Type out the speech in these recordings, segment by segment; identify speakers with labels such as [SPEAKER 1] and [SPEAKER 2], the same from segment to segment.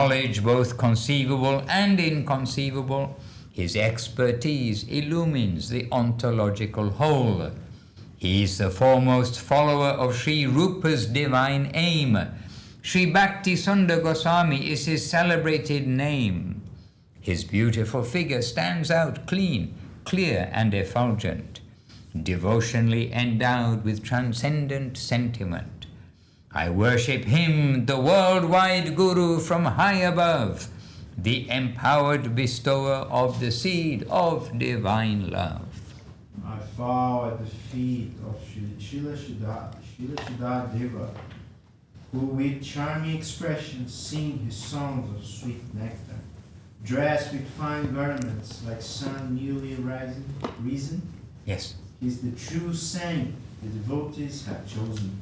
[SPEAKER 1] knowledge both conceivable and inconceivable, his expertise illumines the ontological whole. He is the foremost follower of Sri Rupa's divine aim. Sri Bhakti Sundar Goswami is his celebrated name. His beautiful figure stands out clean, clear and effulgent, devotionally endowed with transcendent sentiment. I worship him, the worldwide Guru from high above, the empowered bestower of the seed of divine love.
[SPEAKER 2] I fall at the feet of Srila Siddha Deva, who with charming expression sing his songs of sweet nectar, dressed with fine garments like sun newly risen.
[SPEAKER 1] Yes.
[SPEAKER 2] He is the true saint the devotees have chosen.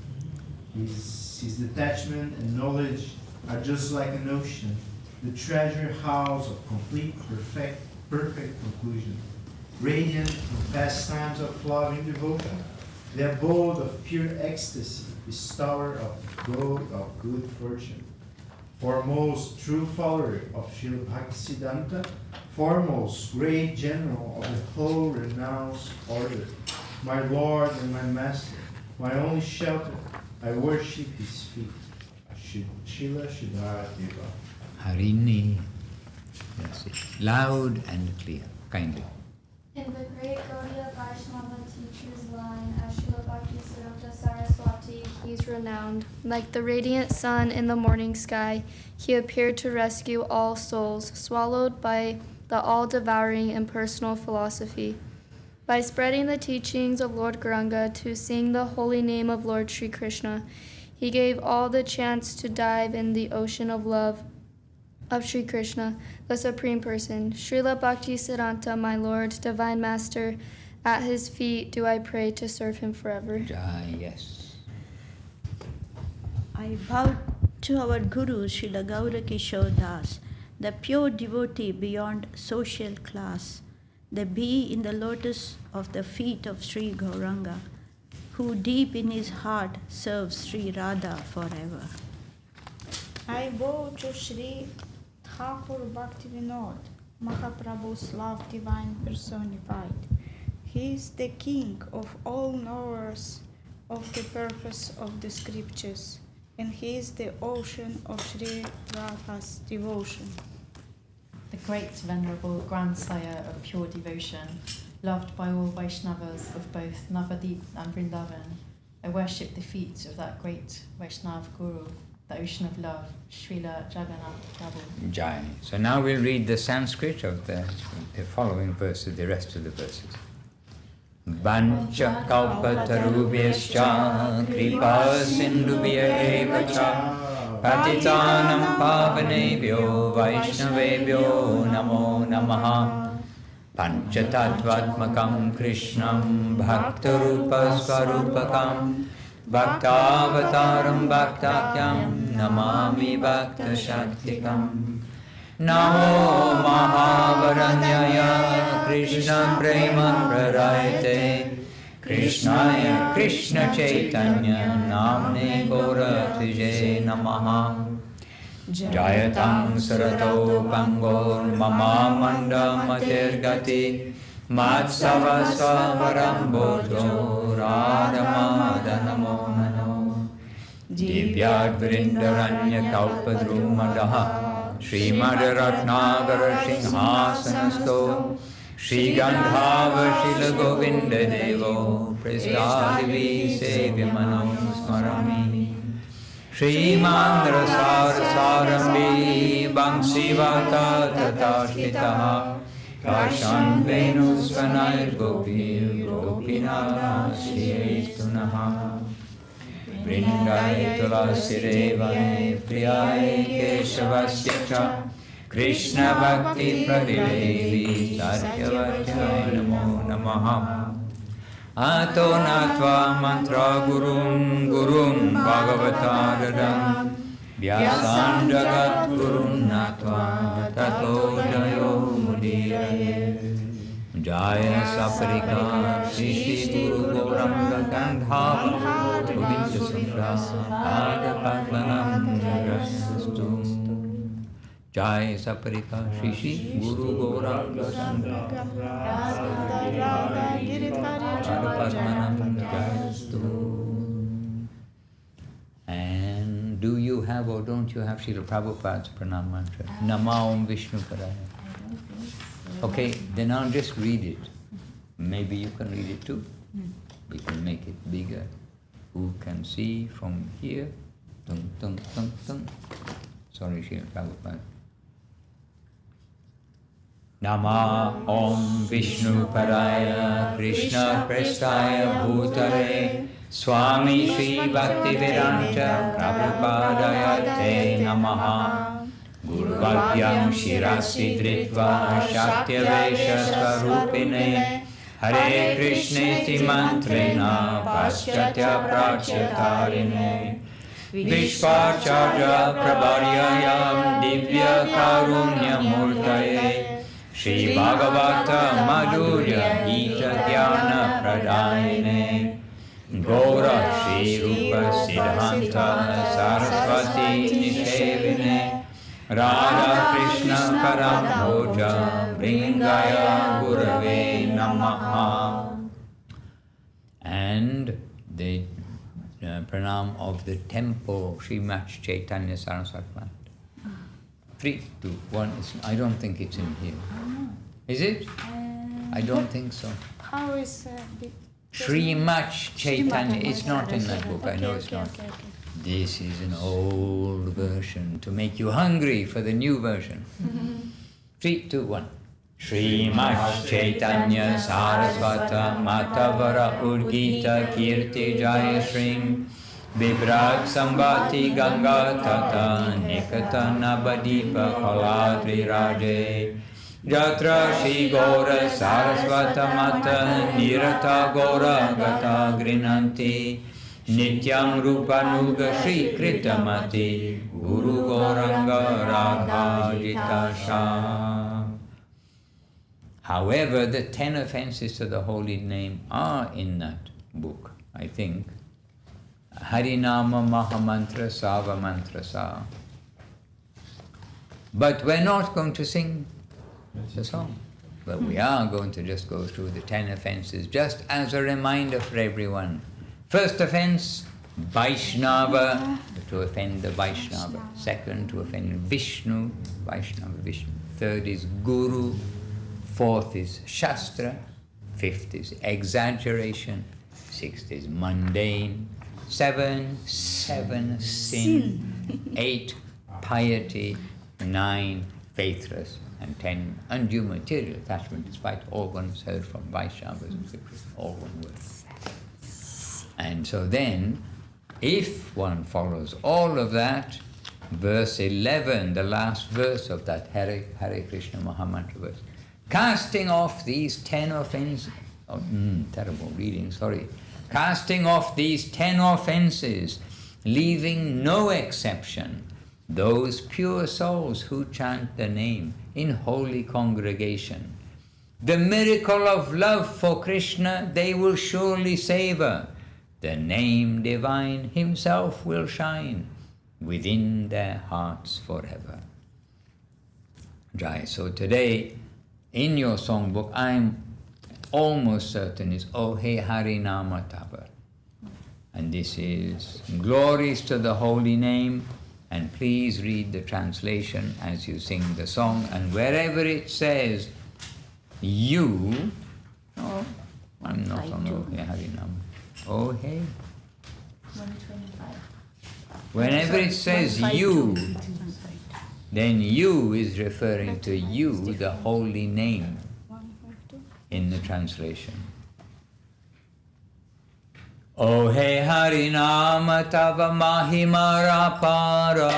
[SPEAKER 2] His detachment and knowledge are just like an ocean, the treasure house of complete, perfect conclusion. Radiant in pastimes of love and devotion, the abode of pure ecstasy, bestower of good fortune. Foremost true follower of Srila Bhaktisiddhanta, foremost great general of the whole renounced order, my Lord and my Master, my only shelter, I worship his feet. Srila Siddha Deva.
[SPEAKER 1] Harini. That's it. Loud and clear. Kindly.
[SPEAKER 3] In the great Gaudiya Vaishnava teacher's line, as Srila Bhaktisiddhanta Saraswati, he is renowned. Like the radiant sun in the morning sky, he appeared to rescue all souls, swallowed by the all-devouring impersonal philosophy. By spreading the teachings of Lord Gauranga to sing the holy name of Lord Sri Krishna, he gave all the chance to dive in the ocean of love of Sri Krishna, the Supreme Person. Srila Bhaktisiddhanta, my Lord, Divine Master, at his feet do I pray to serve him forever.
[SPEAKER 1] Jai, yes.
[SPEAKER 4] I bow to our Guru, Srila Gaura Kishore Das, the pure devotee beyond social class, the bee in the lotus of the feet of Sri Gauranga, who deep in his heart serves Sri Radha forever.
[SPEAKER 5] I bow to Sri Thakur Bhaktivinod, Mahaprabhu's love divine personified. He is the king of all knowers of the purpose of the scriptures, and he is the ocean of Sri Radha's devotion.
[SPEAKER 6] The great venerable grandsire of pure devotion, loved by all Vaishnavas of both Navadip and Vrindavan, I worship the feet of that great Vaishnav Guru, the ocean of love, Srila Jagannath Prabhu.
[SPEAKER 1] Jai. So now we'll read the Sanskrit of the following verses, the rest of the verses. Vancha kalpatarubhyascha kripa sindhubhya eva cha patitanam pavanebhyo vaishnavebhyo namo namaha panchatattvatmakam krishnam bhaktarupa swarupakam bhaktavataram bhaktakyam namami bhaktashaktikam Namo Mahavaranyaya Krishna Prema Prarayate Krishnaya Krishna Chaitanya Namne Gora Tuje Namaha Jayatam Sarato Pangor Mama Manda Matergati Matsava Swavaram Bodho Radhamada Namo Namo Divyad Vrindaranya Kalpadrumadaha Srimad Ratnagara Singhasanasto Shri Gandhava Shila Govinda Devo Prasadivi Sevyamano Smarami Shrimandra Sarasarambi Bansivata Tatashtitaha Karshan Venus Vanayat Gopi Gopinath Shri Tunaha Vrindai Tulasi Devai Priyai Keshavasya Cha Krishna Bhakti Pradidevi Satyavatyai Namo Namaha Ato Natva Mantra Gurun Bhagavata Dadam Vyasan Jagat Gurun Natva Tato Jayo Mudiraye Jaya Saparika Shri Guru Gauranga Gandhava Govinda Sundra Ada Padmanam Jagastu Jai Saparika Shri Shri Guru Gauranga Sandra Padmanam Jayastu. And do you have or don't you have Srila Prabhupada's Pranam Mantra? Nama Om Vishnu Padaya. Okay, then I'll just read it. Maybe you can read it too. We can make it bigger. Who can see from here? Tung, tung, tung, tung. Sorry, Srila Prabhupada. Nama Om Vishnu Padaya Krishna Prestaya Bhutale Swami Shri Bhaktivedanta Prabhupadaya Te Namaha Gurvakyam Shirasi Dritva Shaktya Swarupine Hare Krishneti Mantrena Paschatya Prachyatarine Vishvacharya Prabharyayam Divya Karunya Murtaye Shri Bhagavata Madhurya Gita Jnana Pradayine Gaura Shri Rupa Siddhanta Saraswati Nishevine Radha Krishna Paramhoja Vringaya Gurave Namaha. And the pranam of the temple Srimad Chaitanya Saraswati plant. 3, 2, 1. I don't think it's in here. Is it? I don't think so.
[SPEAKER 5] How is
[SPEAKER 1] Srimad Chaitanya. It's not in that book. I know it's not.
[SPEAKER 5] Okay.
[SPEAKER 1] This is an old version to make you hungry for the new version. 3, 2, 1. Srimad Chaitanya Sarasvata Matavara Urgita Kirti Jaya Shring Vibrat Sambati Ganga Tata Nikata Nabadipa Kaladri Raje Jatra Shri Gora Sarasvata Mata Nirata Gora Gata Grinanti Nityam Rupanuga Shri Kritamati Guru Goranga Radha Jitasha. However, the 10 offenses to the holy name are in that book, I think. Harinama Mahamantra Sava Mantra Sa. But we're not going to sing the song. But we are going to just go through the 10 offenses just as a reminder for everyone. First offense, Vaishnava, to offend the Vaishnava. Second, to offend Vishnu, Vaishnava, Vishnu. Third is Guru. Fourth is Shastra. Fifth is exaggeration. Sixth is mundane. Seven, sin. 8, piety. 9, faithless. And 10, undue material attachment, despite all one has heard from Vaishnavas and Scriptures, all one word. And so then, if one follows all of that, verse 11, the last verse of that Hare Krishna Mahamantra verse, casting off these 10 offenses, terrible reading, sorry. Casting off these 10 offenses, leaving no exception, those pure souls who chant the name in holy congregation. The miracle of love for Krishna they will surely savor. The name divine himself will shine within their hearts forever. Jai. So today, in your songbook, I'm almost certain is O He Harinama Tava. And this is glories to the holy name. And please read the translation as you sing the song. And wherever it says you, oh, I'm not on O He Harinama. Oh He.
[SPEAKER 6] 125.
[SPEAKER 1] Whenever it says you, then you is referring to you, the holy name, in the translation. O He Harinama Tava Mahima Rapara.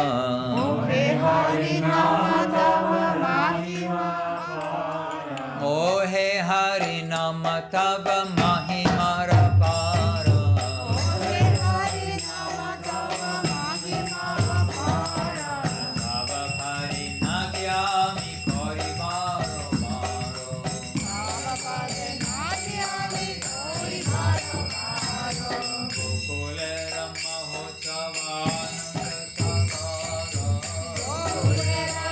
[SPEAKER 5] O He Harinama Tava Mahima Rapara.
[SPEAKER 1] O He Harinama Tava Mahima Rapara.
[SPEAKER 5] O He Harinama Tava Mahima Rapara.
[SPEAKER 1] Tava Parinagyami Koribaro Baro.
[SPEAKER 5] Tava Parinagyami Koribaro Baro.
[SPEAKER 1] Kukulera Mahotsavananda Sagara.
[SPEAKER 5] Kulera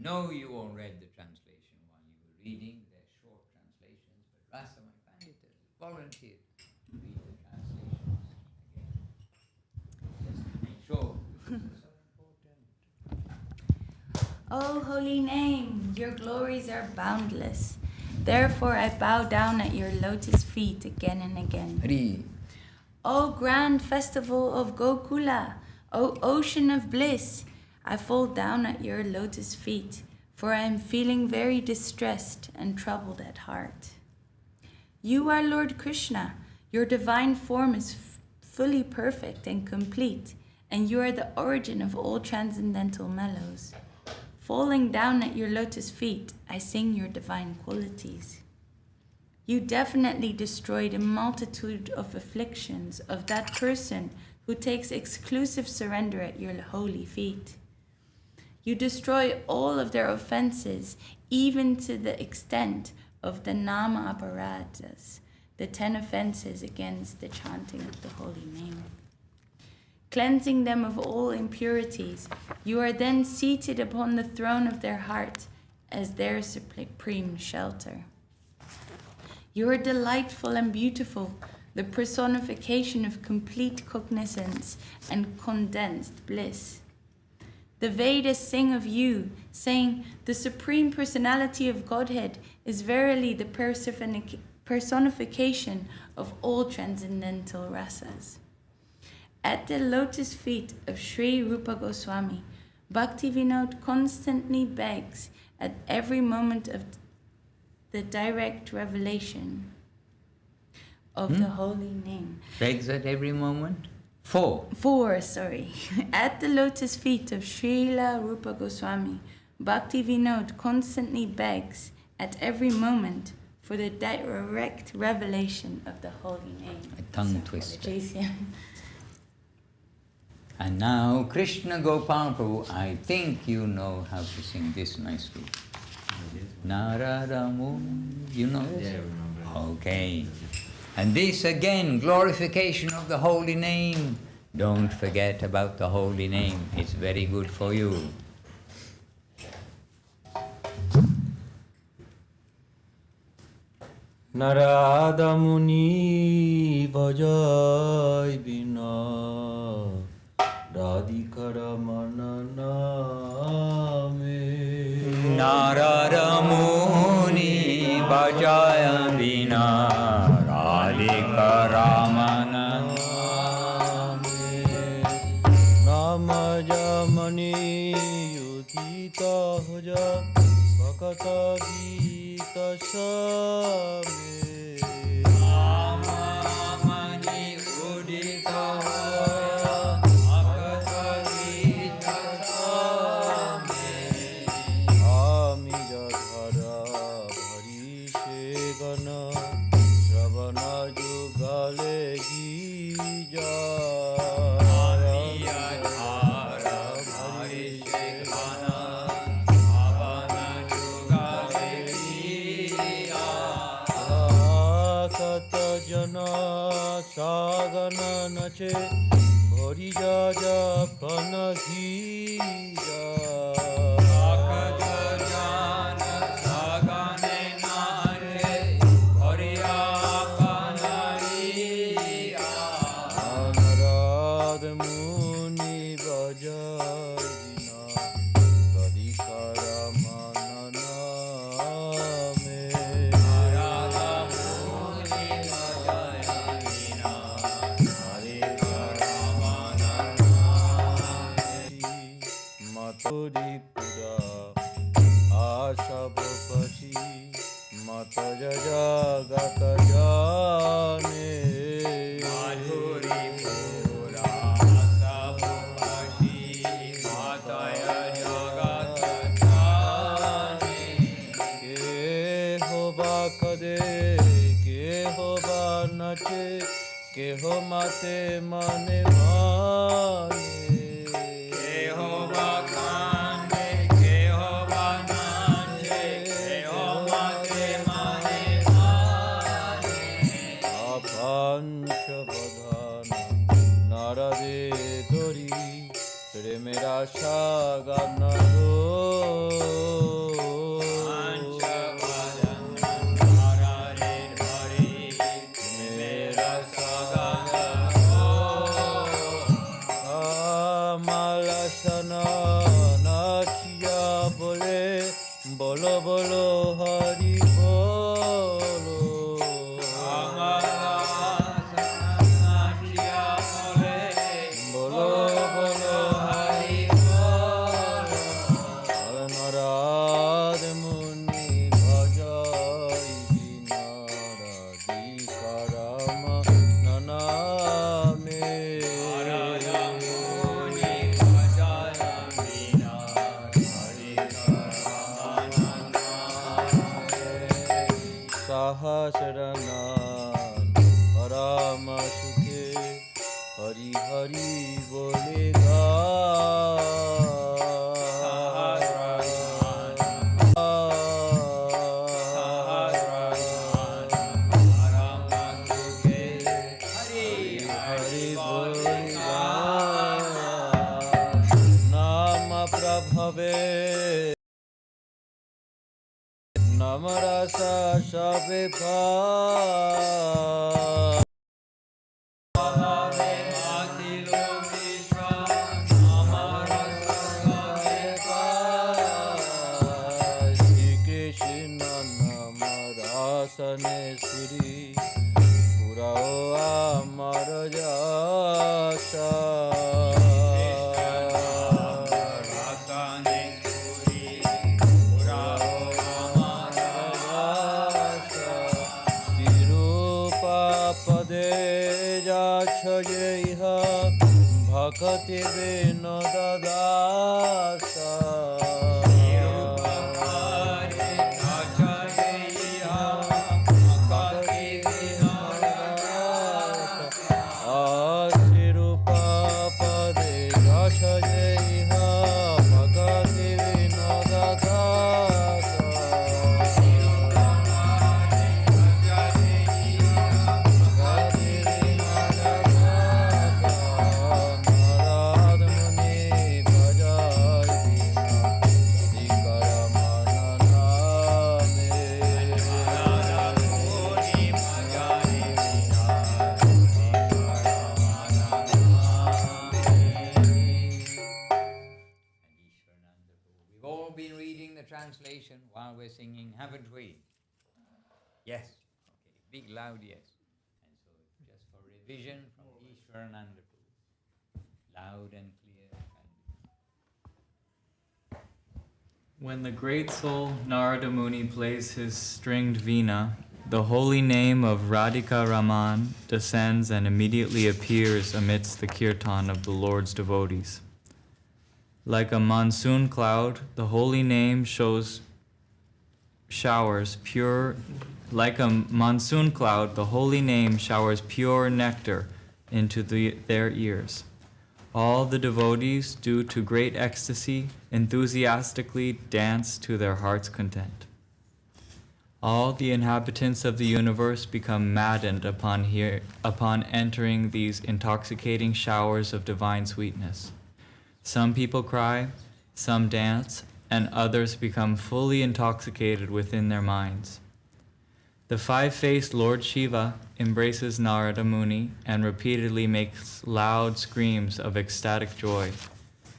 [SPEAKER 1] know you all read the translation while you were reading. They're short translations, but Rasam, I find it as volunteered to read the translations again. Just to make sure. It's so important.
[SPEAKER 7] O holy name, your glories are boundless. Therefore I bow down at your lotus feet again and again.
[SPEAKER 1] Hari.
[SPEAKER 7] O grand festival of Gokula, O ocean of bliss, I fall down at your lotus feet, for I am feeling very distressed and troubled at heart. You are Lord Krishna, your divine form is fully perfect and complete, and you are the origin of all transcendental mellows. Falling down at your lotus feet, I sing your divine qualities. You definitely destroyed a multitude of afflictions of that person who takes exclusive surrender at your holy feet. You destroy all of their offenses, even to the extent of the Nama Aparadas, the 10 offenses against the chanting of the holy name. Cleansing them of all impurities, you are then seated upon the throne of their heart, as their supreme shelter. You are delightful and beautiful, the personification of complete cognizance and condensed bliss. The Vedas sing of you, saying, the Supreme Personality of Godhead is verily the personification of all transcendental rasas. At the lotus feet of Sri Rupa Goswami, Bhaktivinoda constantly begs at every moment of the direct revelation of the holy name.
[SPEAKER 1] Begs at every moment?
[SPEAKER 7] At the lotus feet of Srila Rupa Goswami, Bhaktivinoda constantly begs at every moment for the direct revelation of the holy name.
[SPEAKER 1] A tongue twister.
[SPEAKER 7] Yeah.
[SPEAKER 1] And now, Krishna Gopal Prabhu, I think you know how to sing this nicely. Narada Muni, you know this?
[SPEAKER 2] Yeah, I remember.
[SPEAKER 1] Okay. And this again, glorification of the holy name. Don't forget about the holy name. It's very good for you.
[SPEAKER 8] Narada Muni Vajay Bina Radhikara Mananame.
[SPEAKER 1] Narada Muni Vajaya Vina Radhikara Mananame.
[SPEAKER 8] Namajamani Yudhita Hoja Bhakata Gita Same.
[SPEAKER 1] Namamani Udita Hoja Bhakata Gita Same.
[SPEAKER 8] Amijadhara Bharishe Gana Shravana Jugale Gija. Sagana nache bhori jaja panahija. Sakata jana sagane nache bhori panahija. Narada Muni vajayina tadikara mananame. Narada Muni vajayina Maturi Pura Asha Bhopati Mata Jagata Jane. Maturi Pura Asha Bhopati Mata Jagata Jane. Keho Bakade Keho Banache Keho Mate Mane Mane. Narade Dori Remera Shaganaro. Malasana Nachia Bole Bolo Bolo Hari Bolo. Narada Muni Vajay Vina Radhikara Mananame. Narada Muni Vajay Vina Radhikara Mananame. Sahasrana Parama Sukhe Hari Hari Bolega. Nama Prabhave namarasa sabepa Shri Krishna namarasane Sri Purao amar jasa Bhakati Vinoda Dasa Asirupa Pade Jasha Jeha Bhakati Vinoda Dasa
[SPEAKER 1] We've all been reading the translation while we're singing, haven't we? Yes. Okay, big loud yes. And so just for revision from Ishwarananda Prabhu. Loud and clear.
[SPEAKER 9] When the great soul Narada Muni plays his stringed veena, the holy name of Radhika Raman descends and immediately appears amidst the kirtan of the Lord's devotees. Like a monsoon cloud, the holy name showers pure nectar into their ears. All the devotees, due to great ecstasy, enthusiastically dance to their heart's content. All the inhabitants of the universe become maddened upon entering these intoxicating showers of divine sweetness. Some people cry, some dance, and others become fully intoxicated within their minds. The five-faced Lord Shiva embraces Narada Muni and repeatedly makes loud screams of ecstatic joy,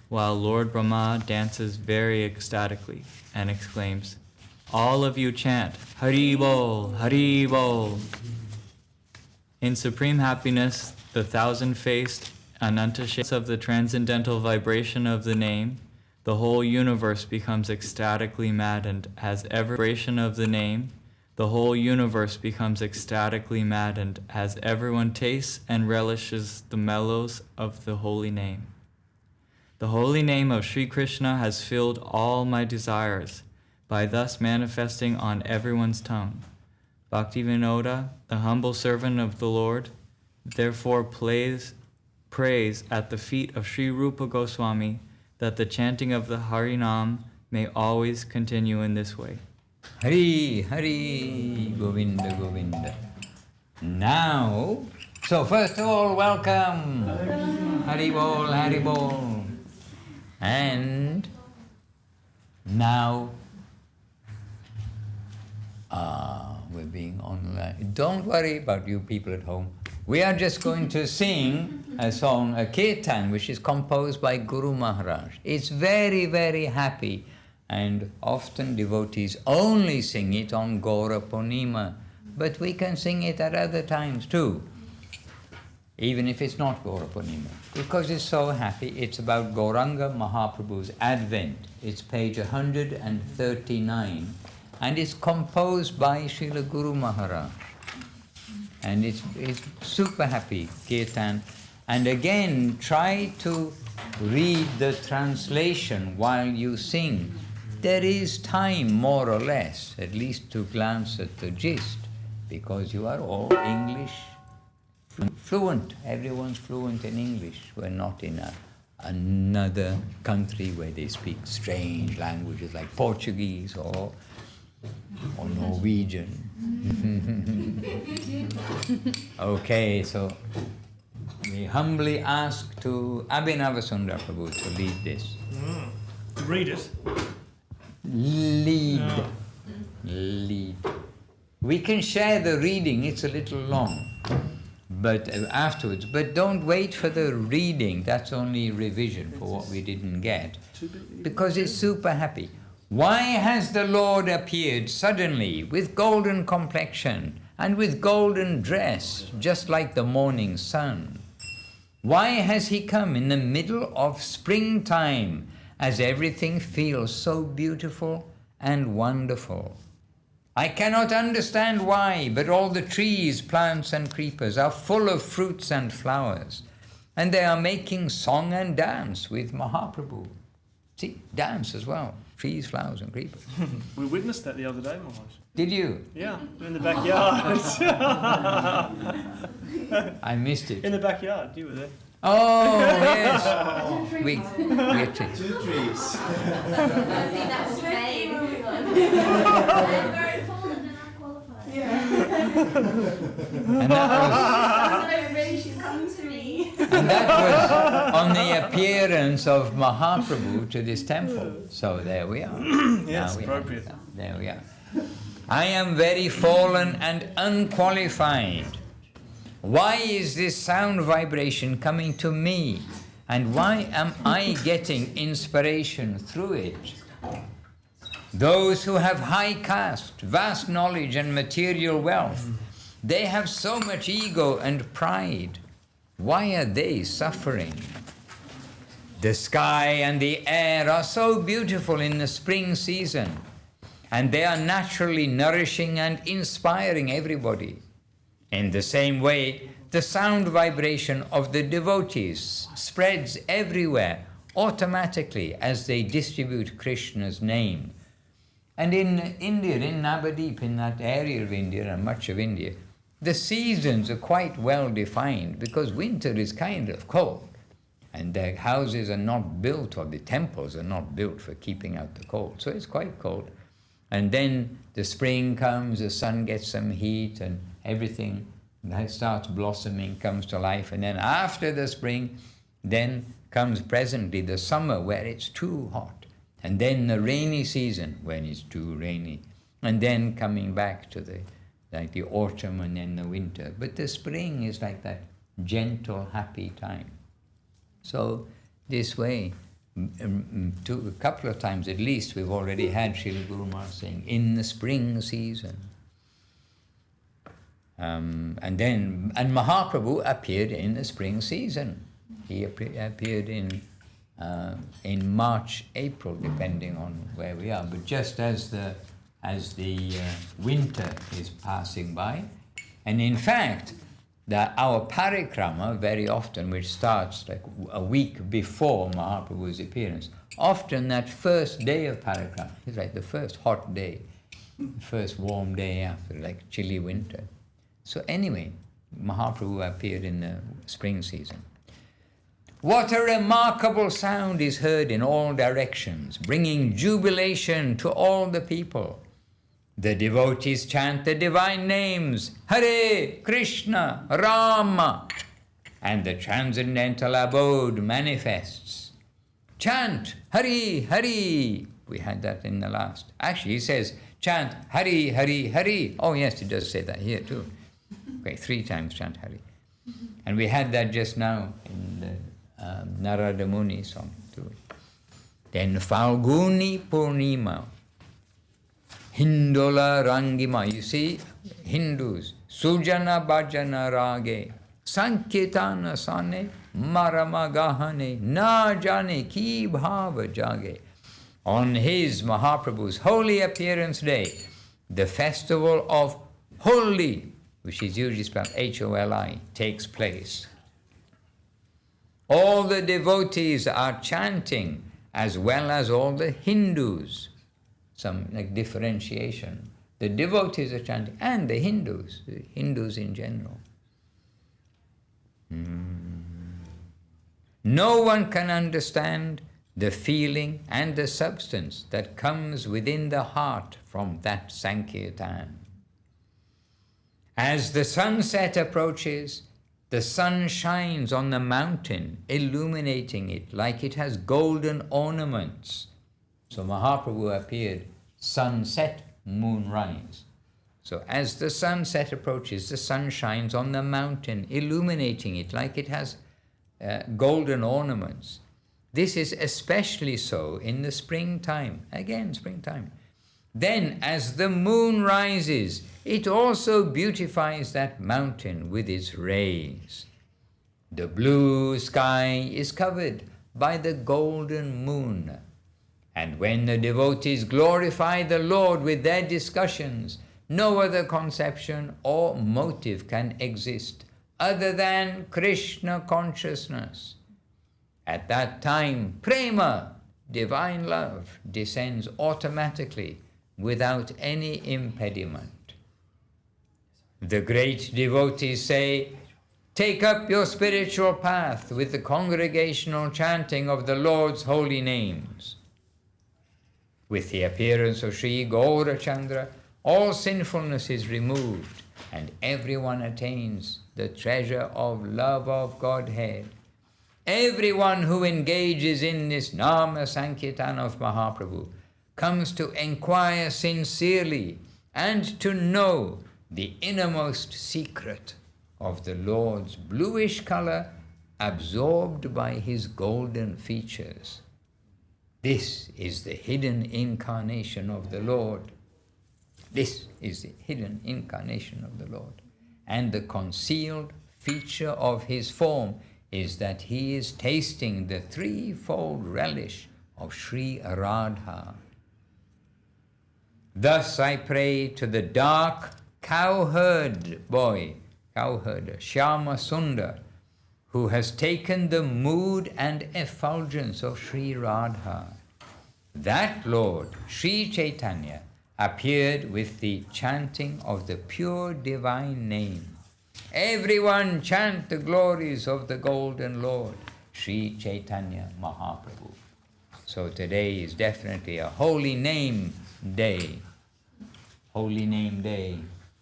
[SPEAKER 9] while Lord Brahma dances very ecstatically and exclaims, "All of you chant, Hari Bol, Hari Bol." In supreme happiness, the thousand-faced Ananta shapes of the transcendental vibration of the name, the whole universe becomes ecstatically maddened as every vibration of the name, the whole universe becomes ecstatically maddened as everyone tastes and relishes the mellows of the holy name. The holy name of Sri Krishna has filled all my desires by thus manifesting on everyone's tongue. Bhaktivinoda, the humble servant of the Lord, therefore prays at the feet of Sri Rupa Goswami that the chanting of the Harinam may always continue in this way.
[SPEAKER 1] Hari, Hari, Govinda, Govinda. Now, so first of all, welcome. Hari Bol, Hari Bol. And now, we're being online. Don't worry about you people at home. We are just going to sing a song, a kirtan, which is composed by Guru Maharaj. It's very, very happy. And often devotees only sing it on Gaura Purnima, but we can sing it at other times too, even if it's not Gaura Purnima, because it's so happy. It's about Gauranga Mahaprabhu's advent. It's page 139, and it's composed by Srila Guru Maharaj. And it's super happy, kirtan. And again, try to read the translation while you sing. There is time, more or less, at least to glance at the gist, because you are all English fluent. Everyone's fluent in English. We're not in another country where they speak strange languages like Portuguese or Norwegian. Okay, so we humbly ask to Abhinavasundar Prabhu to lead this.
[SPEAKER 10] Read it.
[SPEAKER 1] Lead.
[SPEAKER 10] No.
[SPEAKER 1] We can share the reading, it's a little long, but afterwards. But don't wait for the reading, that's only revision for what we didn't get, because it's super happy. Why has the Lord appeared suddenly with golden complexion and with golden dress, just like the morning sun? Why has he come in the middle of springtime, as everything feels so beautiful and wonderful? I cannot understand why, but all the trees, plants and creepers are full of fruits and flowers, and they are making song and dance with Mahaprabhu. See, dance as well, trees, flowers and creepers.
[SPEAKER 10] We witnessed that the other day, Maharaj.
[SPEAKER 1] Did you?
[SPEAKER 10] Yeah, in the backyard.
[SPEAKER 1] I missed it.
[SPEAKER 10] In the backyard, you were there.
[SPEAKER 1] Oh, yes. We
[SPEAKER 2] 2 trees.
[SPEAKER 3] That's fake.
[SPEAKER 1] And that was on the appearance of Mahaprabhu to this temple. So there we are.
[SPEAKER 10] Yes,
[SPEAKER 1] Now we
[SPEAKER 10] appropriate.
[SPEAKER 1] there we are. I am very fallen and unqualified. Why is this sound vibration coming to me? And why am I getting inspiration through it? Those who have high caste, vast knowledge and material wealth, they have so much ego and pride. Why are they suffering? The sky and the air are so beautiful in the spring season, and they are naturally nourishing and inspiring everybody. In the same way, the sound vibration of the devotees spreads everywhere automatically as they distribute Krishna's name. And in India, in Navadip, in that area of India and much of India, the seasons are quite well defined because winter is kind of cold and the houses are not built, or the temples are not built for keeping out the cold. So it's quite cold. And then the spring comes, the sun gets some heat and everything starts blossoming, comes to life. And then after the spring, then comes presently the summer where it's too hot. And then the rainy season when it's too rainy. And then coming back to the autumn and then the winter. But the spring is like that gentle, happy time. So this way, a couple of times at least, we've already had Srila Guru Maharaj saying, in the spring season. And Mahaprabhu appeared in the spring season. He appeared in March, April, depending on where we are. But just as the winter is passing by, and in fact, our parikrama very often, which starts like a week before Mahaprabhu's appearance, often that first day of parikrama is like the first hot day, the first warm day after like chilly winter. So anyway, Mahaprabhu appeared in the spring season. What a remarkable sound is heard in all directions, bringing jubilation to all the people. The devotees chant the divine names, Hare, Krishna, Rama, and the transcendental abode manifests. Chant, Hari, Hari. We had that in the last. Actually, he says, chant, Hari, Hari, Hari. Oh yes, he does say that here too. Okay, 3 times chant Hari. And we had that just now in the Narada Muni song too. Then Falguni Purnima, Hindola Rangima. You see, Hindus, Sujana Bhajana Rage, Sankirtana Sane, Marama Gahane, Na Jane Ki Bhava Jage. On his, Mahaprabhu's holy appearance day, the festival of Holi, which is usually spelled H-O-L-I, takes place. All the devotees are chanting, as well as all the Hindus. Some like differentiation. The devotees are chanting, and the Hindus in general. No one can understand the feeling and the substance that comes within the heart from that Sankirtan. As the sunset approaches, the sun shines on the mountain, illuminating it like it has golden ornaments. So Mahaprabhu appeared sunset, moonrise. So as the sunset approaches, the sun shines on the mountain, illuminating it like it has golden ornaments. This is especially so in the springtime. Again, springtime. Then, as the moon rises, it also beautifies that mountain with its rays. The blue sky is covered by the golden moon. And when the devotees glorify the Lord with their discussions, no other conception or motive can exist other than Krishna consciousness. At that time, prema, divine love, descends automatically without any impediment. The great devotees say, take up your spiritual path with the congregational chanting of the Lord's holy names. With the appearance of Sri Gaurachandra, all sinfulness is removed and everyone attains the treasure of love of Godhead. Everyone who engages in this Nama Sankirtan of Mahaprabhu comes to inquire sincerely and to know the innermost secret of the Lord's bluish color absorbed by his golden features. This is the hidden incarnation of the Lord. This is the hidden incarnation of the Lord. And the concealed feature of his form is that he is tasting the threefold relish of Sri Radha. Thus I pray to the dark cowherd boy, cowherder, Shyama Sundar, who has taken the mood and effulgence of Sri Radha. That Lord, Sri Chaitanya, appeared with the chanting of the pure divine name. Everyone chant the glories of the golden Lord, Sri Chaitanya Mahaprabhu. So today is definitely a holy name day. Holy name day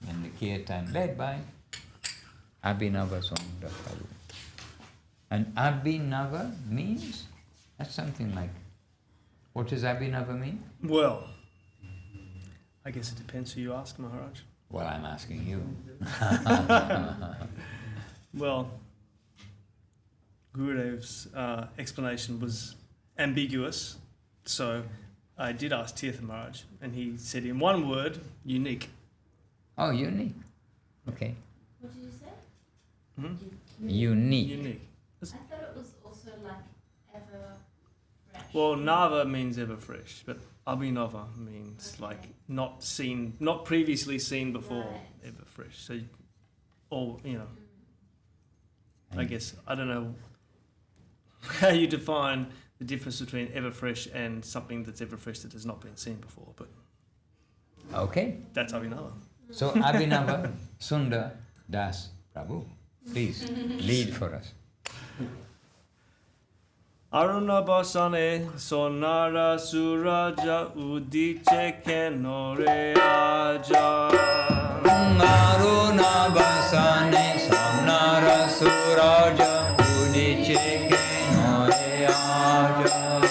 [SPEAKER 1] in the kirtan led by Abhinava Sundar Prabhu. And Abhinava means, that's something like, what does Abhinava mean?
[SPEAKER 10] Well, I guess it depends who you ask, Maharaj.
[SPEAKER 1] Well, I'm asking you.
[SPEAKER 10] Well, Gurudev's explanation was ambiguous, so I did ask Tirtha Maharaj, and he said in one word, unique.
[SPEAKER 1] Oh, unique. Okay.
[SPEAKER 11] What did you say?
[SPEAKER 10] Hmm?
[SPEAKER 1] Unique.
[SPEAKER 10] Unique.
[SPEAKER 11] I thought it was also like ever fresh.
[SPEAKER 10] Well, Nava means ever fresh, but Abhinava means like not seen, not previously seen before,
[SPEAKER 11] Right.
[SPEAKER 10] ever fresh. So, or, you know, I guess, I don't know how you define the difference between ever fresh and something that's ever fresh that has not been seen before, but
[SPEAKER 1] Okay.
[SPEAKER 10] that's Abhinava.
[SPEAKER 1] So Abhinava Sundar Das Prabhu, please lead for us.
[SPEAKER 10] Arunabasane sonara suraja udiche kenore aja.
[SPEAKER 1] Arunabasane sonara suraja udiche kenore aja.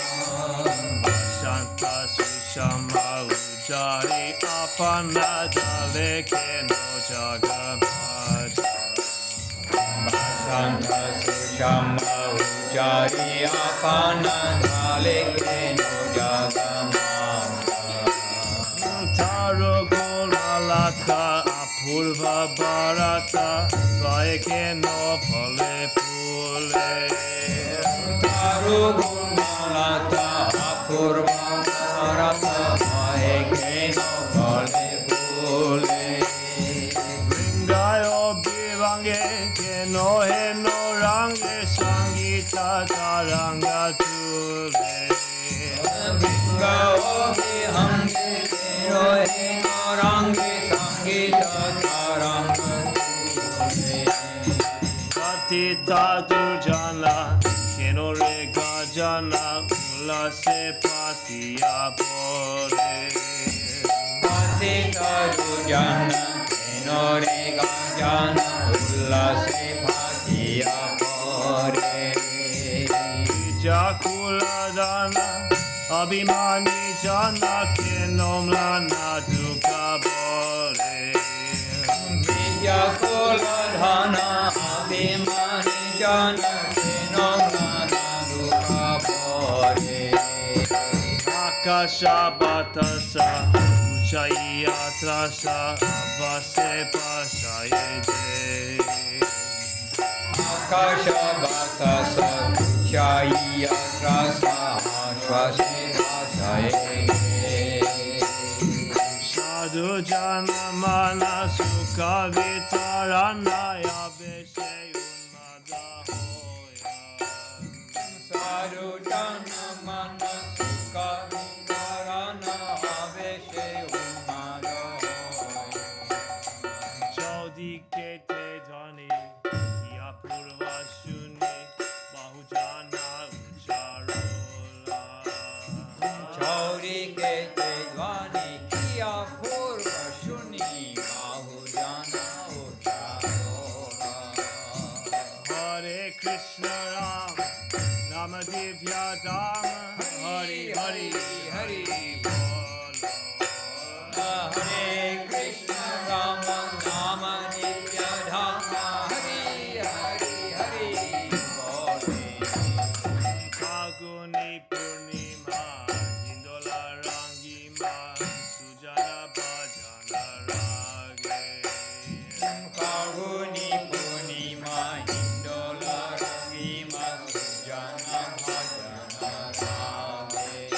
[SPEAKER 10] Shanta sushama ujari apana jale keno jagabhaja.
[SPEAKER 1] Santa Sushama Ujari Apana Naleke no Jagamata.
[SPEAKER 10] Taro Golalata Apurva Bharata Vaike no Pale Pule.
[SPEAKER 1] Taru Gunalata Apurva Bharata Vaike no Pale Pule.
[SPEAKER 10] Bringayo Bivange Keno Heno Range Sangita Taranga Tule.
[SPEAKER 1] Bringa Obi Hange Keno Heno Range Sangita Taranga Tule.
[SPEAKER 10] Patita Durjana Keno Rega Jana Ula Se Patiya Pore.
[SPEAKER 1] Patita Dujana Enore Ganjana Ullase Patiya Pore.
[SPEAKER 10] Jakula Dana Abhimani Jana Kenomlana Duka Bore.
[SPEAKER 1] jana keno nana dukha pore.
[SPEAKER 10] Akasha batasa uchaya trasa avase pasayete.
[SPEAKER 1] Akasha batasa uchaya trasa avase pasayete.
[SPEAKER 10] Sadhu jana mana sukha vitarana yaveshe unmada hoya.
[SPEAKER 1] Sadhu jana mana sukha vitarana aveshe unmada hoya.
[SPEAKER 10] Chaudi kete dhani ya purva shuni bahujana ucharola.
[SPEAKER 1] Chauri ke Tedwani kiya purva shuni bahujana ucharola.
[SPEAKER 10] Hare Krishna Ram Nama Divya Dama Hari Hari Hari Bolo.
[SPEAKER 1] Hare Krishna Rama Nama Nitya Dhamma Hari Hari Hari Bole.
[SPEAKER 10] Phaguni Purnima Hindola Rangima Sujana Bhajana Rage.
[SPEAKER 1] Kahuni Purnima Hindola Rangima Sujana Bhajana Rage.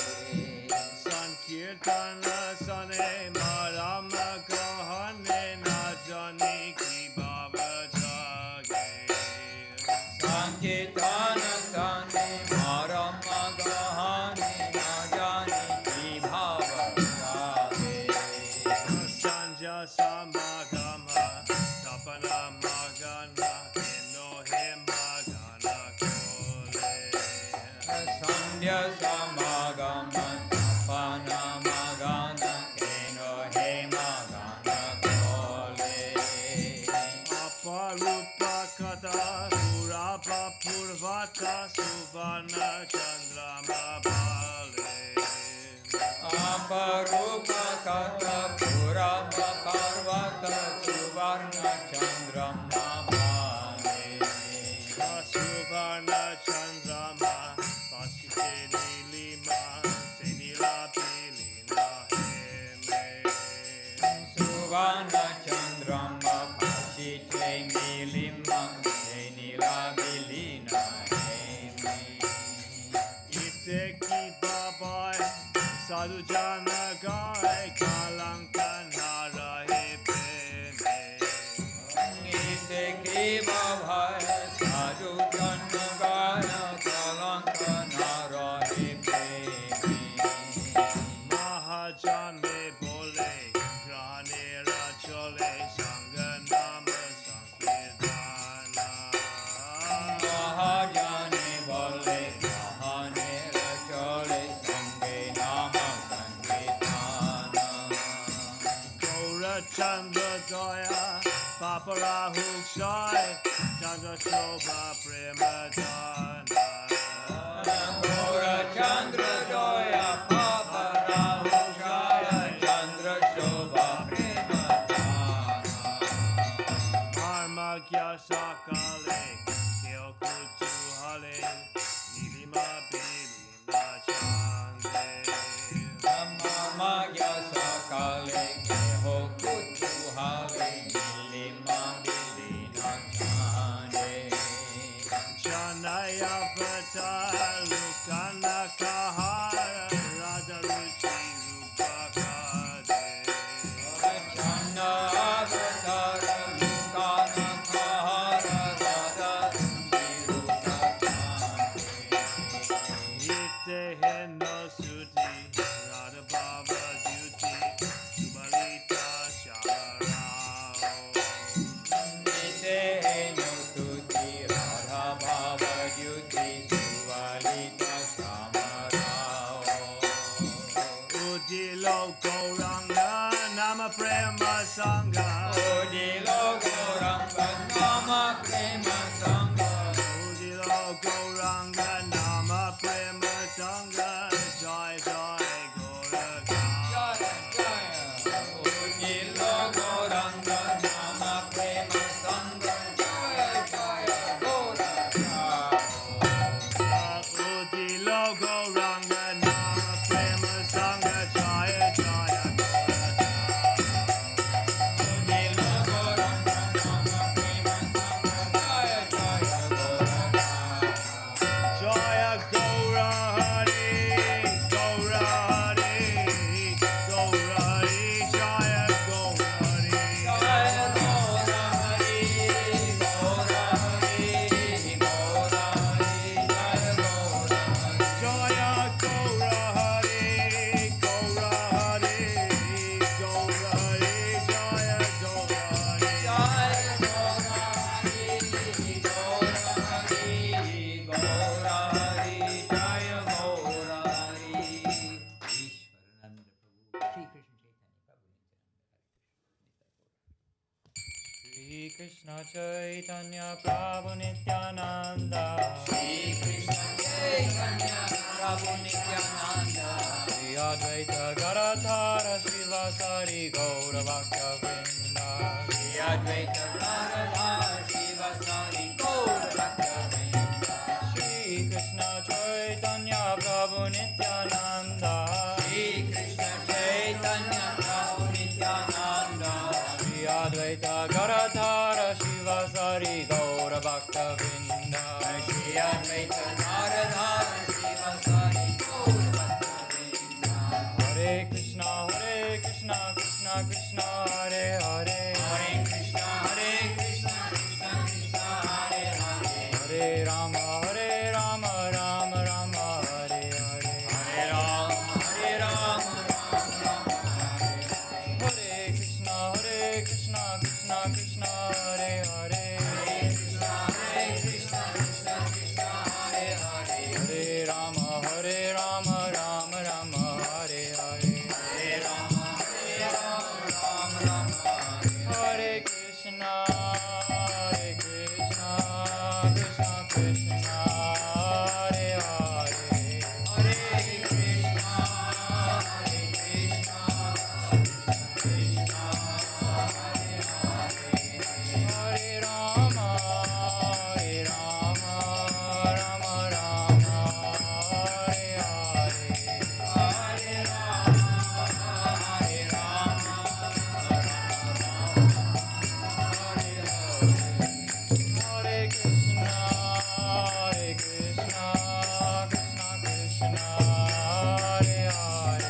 [SPEAKER 10] Sankirtana Sane Marama Kahane Najani Ki Baba Jage.
[SPEAKER 1] Sankirtana Sane Marama Gahane Najani Ki Bhava Jage.
[SPEAKER 10] Sanja Samagama Tapana Magana Enohe Magana Kole.
[SPEAKER 1] Sandhya Samagama Tapana Magana Keno He Magana Kole.
[SPEAKER 10] Aparupa Kata Purapa Purvata Suvarna Chandrama Bale.
[SPEAKER 1] Aparupa Kata Purava Parvata Suvarna Chandrama Bhale.
[SPEAKER 10] Suvarna Chandrama Pasite Nilima Senila Pilina Heme.
[SPEAKER 1] Suvarna Chandrama Pasite Milima Senila Bilina Heme.
[SPEAKER 10] Ite ki babai sadhu jana gai kalanka narahe peme.
[SPEAKER 1] Ite ki bhavaya sadhu janna gaya kalanka narahe premi.
[SPEAKER 10] Mahajan me bole grane rachole sangha nama sankirtana.
[SPEAKER 1] Mahajane bole mahane rachole sange nama sankirtana.
[SPEAKER 10] Gaura Chandra Daya Paparahu Shai Chandra Shobha Prema Dana.
[SPEAKER 1] Gaura Chandra Doya Papa Rahu Jaya Chandra Shobha Prema Dana.
[SPEAKER 10] Armagya Sakale Keo Kutu Hale Nilima Pilina Chande.
[SPEAKER 1] Magya Sakale Keho Kutu Hale Nilima Bilina Chande.
[SPEAKER 10] Chanaya Vata Lukana Kahara Radha Ruchi Rupakade.
[SPEAKER 1] Chana Avatara Lukana Kahara Radha Chiruta Chande.
[SPEAKER 10] Ite Heno Suti Radha Baba Duty Subalita Shabarao.
[SPEAKER 1] Nite no Tuti Radha Bhava Yuti Suvalita Samarao.
[SPEAKER 10] Udilo Gauranga Nama Prema Sangha.
[SPEAKER 1] Odilo Gauranga Nama Prema Sangha.
[SPEAKER 10] Udilo Gauranga Nama Prema Sangha. Jai Jai Gauranga.
[SPEAKER 1] Jaya Jaya. Odilo Gauranga Nama Prema Sangha. Jaya Jaya Gauranga.
[SPEAKER 9] Shri Krishna Chaitanya Prabhu Nityananda.
[SPEAKER 1] Shri Krishna Chaitanya Prabhu Nityananda.
[SPEAKER 9] Shri Advaita Gadadhara Srivasari Gaura Bhakta Vrinda.
[SPEAKER 1] Shri Advaita Gadadhara Srivasari Gaura Bhakta Vrinda.
[SPEAKER 9] Shri Krishna Chaitanya Prabhu Nityananda.
[SPEAKER 1] Shri Krishna Chaitanya Prabhu Nityananda.
[SPEAKER 9] Shri Advaita Gadadhara Srivasari Gaura Bhakta Vrinda.
[SPEAKER 1] Shri Advaita Gadadhara Srivasari Gaura Bhakta Vrinda.
[SPEAKER 9] Hare Krishna, Krishna Krishna, Hare Hare.
[SPEAKER 1] Hare Krishna, Krishna Krishna, Hare Hare.
[SPEAKER 9] Hare Rama, Rama Rama, Hare Hare.
[SPEAKER 1] Hare Rama, Rama Rama, Hare Hare.
[SPEAKER 9] Hare Krishna, Krishna Krishna, Hare Hare.
[SPEAKER 1] Hare Krishna, Krishna Krishna, Hare Hare.
[SPEAKER 9] Hare Rama, Rama Rama, Hare Hare.
[SPEAKER 1] Hare Rama, Rama Rama, Hare Hare.
[SPEAKER 9] Hare Krishna, Krishna Krishna, Hare Hare.
[SPEAKER 1] Hare Krishna, Krishna Hare Hare.
[SPEAKER 9] Hare Rama, Rama Rama, Hare Hare.
[SPEAKER 1] Hare Rama,
[SPEAKER 9] Hare Krishna, Krishna Krishna, Hare Hare.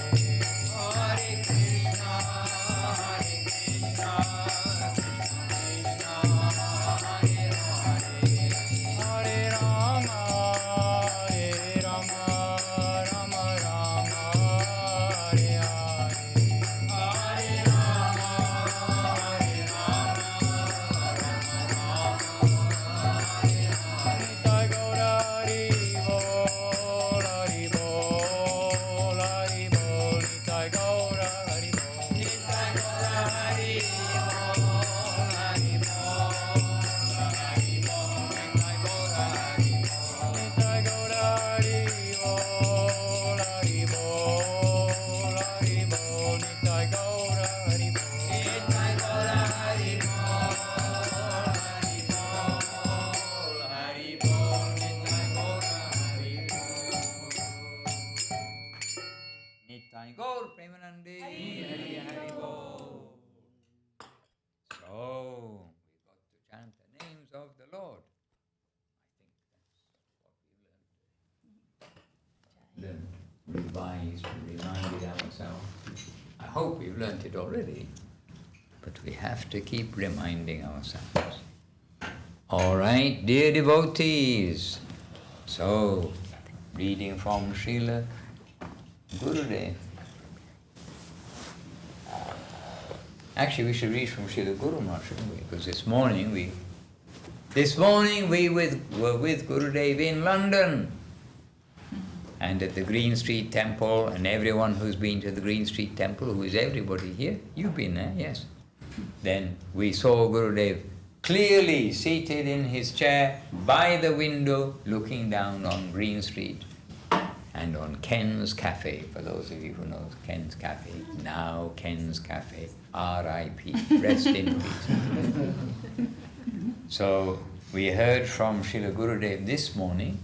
[SPEAKER 1] Hare Krishna, Krishna Krishna, Hare Hare.
[SPEAKER 9] Hare Rama, Rama Rama, Hare Hare.
[SPEAKER 1] Hare Rama,
[SPEAKER 9] Nitai Gaura Hari Bol, Hari Bol, Hari Bol. Nitai Gaura Hari Bol.
[SPEAKER 1] Nitai Gaura Hari Bol, Hari Bol, Hari Bol. Nitai Gaura Hari Bol.
[SPEAKER 9] Nitai Gaura Hari Bol, Hari Bol, Hari Bol. Nitai Gaura Hari Bol.
[SPEAKER 1] Nitai Gaura Hari Bol, Hari Bol, Hari Bol. Nitai Gaura Hari Bol. Nitai Gaur Premanande, Hari Hari Bol. So, we got to chant the names of the Lord. I think that's what we learned. Revised, reminded ourselves. I hope we've learnt it already, but we have to keep reminding ourselves. All right, dear devotees. So, reading from Srila Gurudev. Actually, we should read from Srila Guru Maharaj, shouldn't we? Because this morning we were with Gurudev in London. And at the Green Street Temple, and everyone who's been to the Green Street Temple, who is everybody here, you've been there, yes. Then we saw Gurudev clearly seated in his chair by the window, looking down on Green Street and on Ken's Cafe. For those of you who know Ken's Cafe, now Ken's Cafe, R.I.P., rest in peace. So we heard from Srila Gurudev this morning,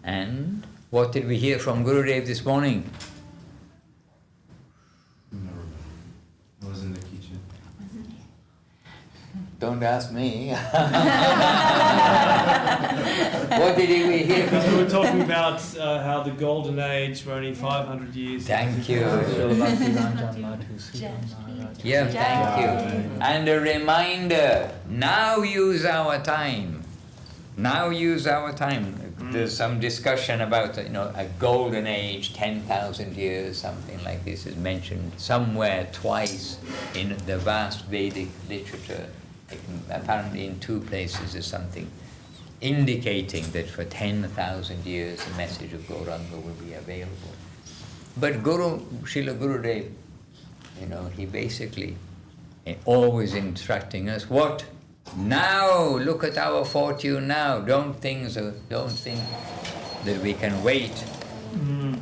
[SPEAKER 1] and what did we hear from Gurudev this morning?
[SPEAKER 2] Never mind. I was in the kitchen.
[SPEAKER 1] Don't ask me. What did we hear
[SPEAKER 10] Because
[SPEAKER 1] from
[SPEAKER 10] we were talking about how the golden age were only 500 years.
[SPEAKER 1] Thank you. Yeah, thank you. And a reminder, now use our time. Now use our time. There's some discussion about, a golden age, 10,000 years, something like this is mentioned somewhere twice in the vast Vedic literature. Apparently in two places is something indicating that for 10,000 years the message of Gauranga will be available. But Srila Gurudev, he basically always instructing us what Now, look at our fortune now. Don't think that we can wait.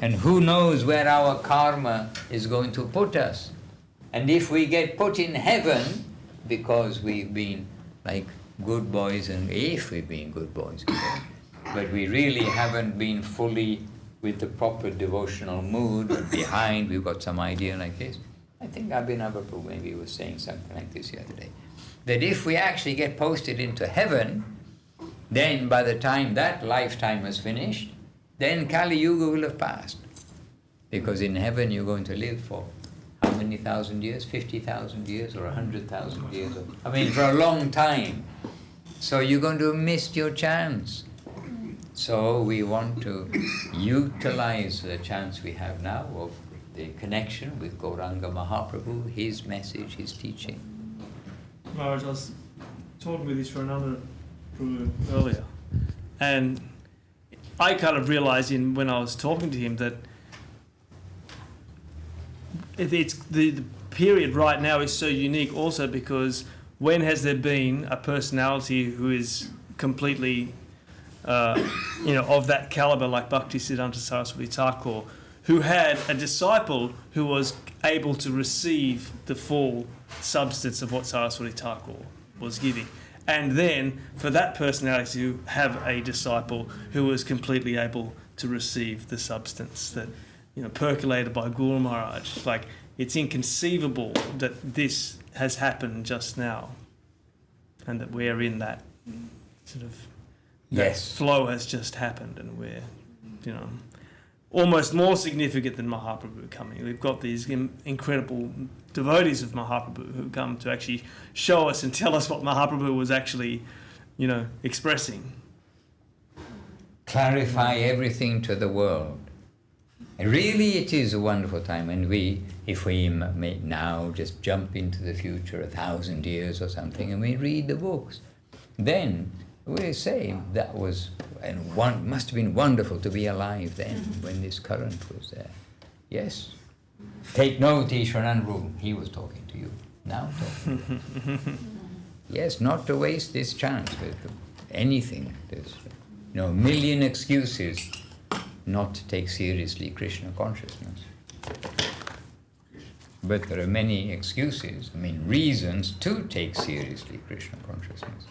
[SPEAKER 1] And who knows where our karma is going to put us. And if we get put in heaven, because we've been like good boys, and if we've been good boys, but we really haven't been fully with the proper devotional mood, and behind we've got some idea like this. I think Abhinavapur maybe was saying something like this the other day. That if we actually get posted into heaven, then by the time that lifetime is finished, then Kali Yuga will have passed. Because in heaven you're going to live for how many thousand years? 50,000 years or 100,000 years? I mean, for a long time. So you're going to miss your chance. So we want to utilize the chance we have now of the connection with Gauranga Mahaprabhu, his message, his teaching.
[SPEAKER 10] Maharaj, I was talking with Ishwarananda Prabhu earlier, and I kind of realized when I was talking to him that it's the period right now is so unique also because when has there been a personality who is completely of that caliber like Bhaktisiddhanta Saraswati Thakur, who had a disciple who was able to receive the full substance of what Saraswati Thakur was giving. And then for that personality to have a disciple who was completely able to receive the substance that, percolated by Guru Maharaj. Like, it's inconceivable that this has happened just now and that we're in that sort of that flow has just happened, and we're, almost more significant than Mahaprabhu coming. We've got these incredible devotees of Mahaprabhu who come to actually show us and tell us what Mahaprabhu was actually, expressing.
[SPEAKER 1] Clarify everything to the world. Really, it is a wonderful time, and if we may now just jump into the future 1,000 years or something, and we read the books, then we say that was must have been wonderful to be alive then when this current was there. Yes. Take note, Ishwarananda, he was talking to you. Now talking. Yes, not to waste this chance with anything. There's a million excuses not to take seriously Krishna consciousness. But there are many excuses, reasons to take seriously Krishna consciousness.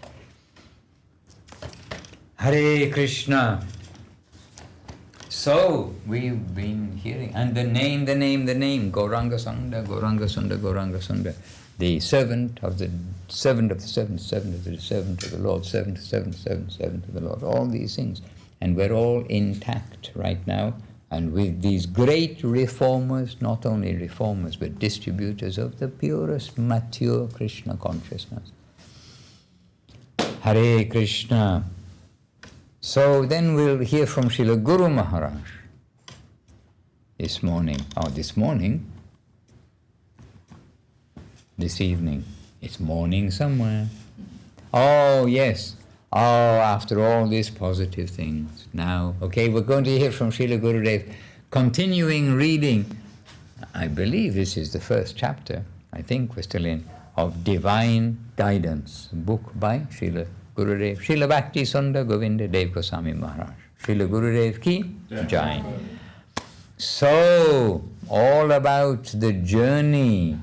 [SPEAKER 1] Hare Krishna. So we've been hearing, and the name, Gauranga Sunda, Gauranga Sunda, Gauranga Sunda, the servant of the servant of the servant, servant of the servant of the Lord, servant of the Lord, all these things. And we're all intact right now, and with these great reformers, not only reformers, but distributors of the purest, mature Krishna consciousness. Hare Krishna. So then we'll hear from Srila Guru Maharaj this evening. It's morning somewhere. Oh, yes. Oh, after all these positive things. Now, okay, we're going to hear from Srila Gurudev, continuing reading. I believe this is the first chapter, I think we're still in, of Divine Guidance, a book by Srila Gurudev, Srila Bhakti Sundar Govinda Dev Goswami Maharaj. Srila Gurudev ki Jai. So, all about the journey.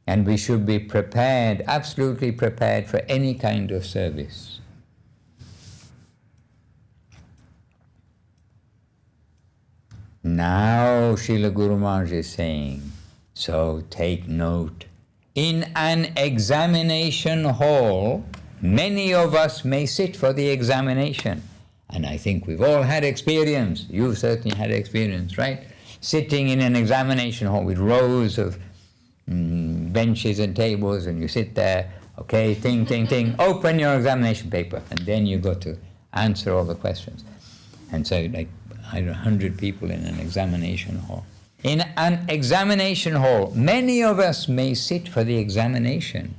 [SPEAKER 1] And we should be prepared, absolutely prepared for any kind of service. Now Srila Guru Maharaj is saying, so take note. In an examination hall, many of us may sit for the examination. And I think we've all had experience. You've certainly had experience, right? Sitting in an examination hall with rows of benches and tables, and you sit there, okay, ting, ting, ting, open your examination paper, and then you got to answer all the questions. And so, 100 people in an examination hall. In an examination hall, many of us may sit for the examination,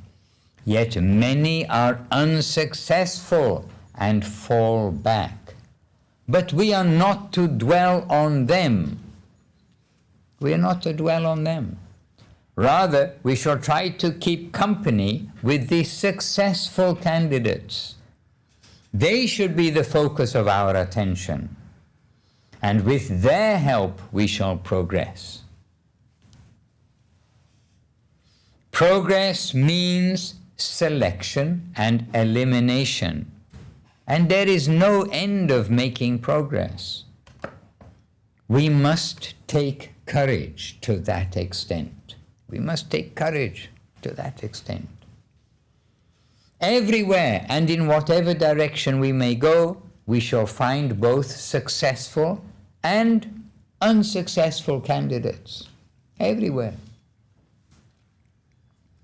[SPEAKER 1] yet many are unsuccessful and fall back. But we are not to dwell on them. We are not to dwell on them. Rather, we shall try to keep company with the successful candidates. They should be the focus of our attention, and with their help we shall progress. Progress means selection and elimination, and there is no end of making progress. We must take courage to that extent. We must take courage to that extent. Everywhere and in whatever direction we may go, we shall find both successful and unsuccessful candidates. Everywhere.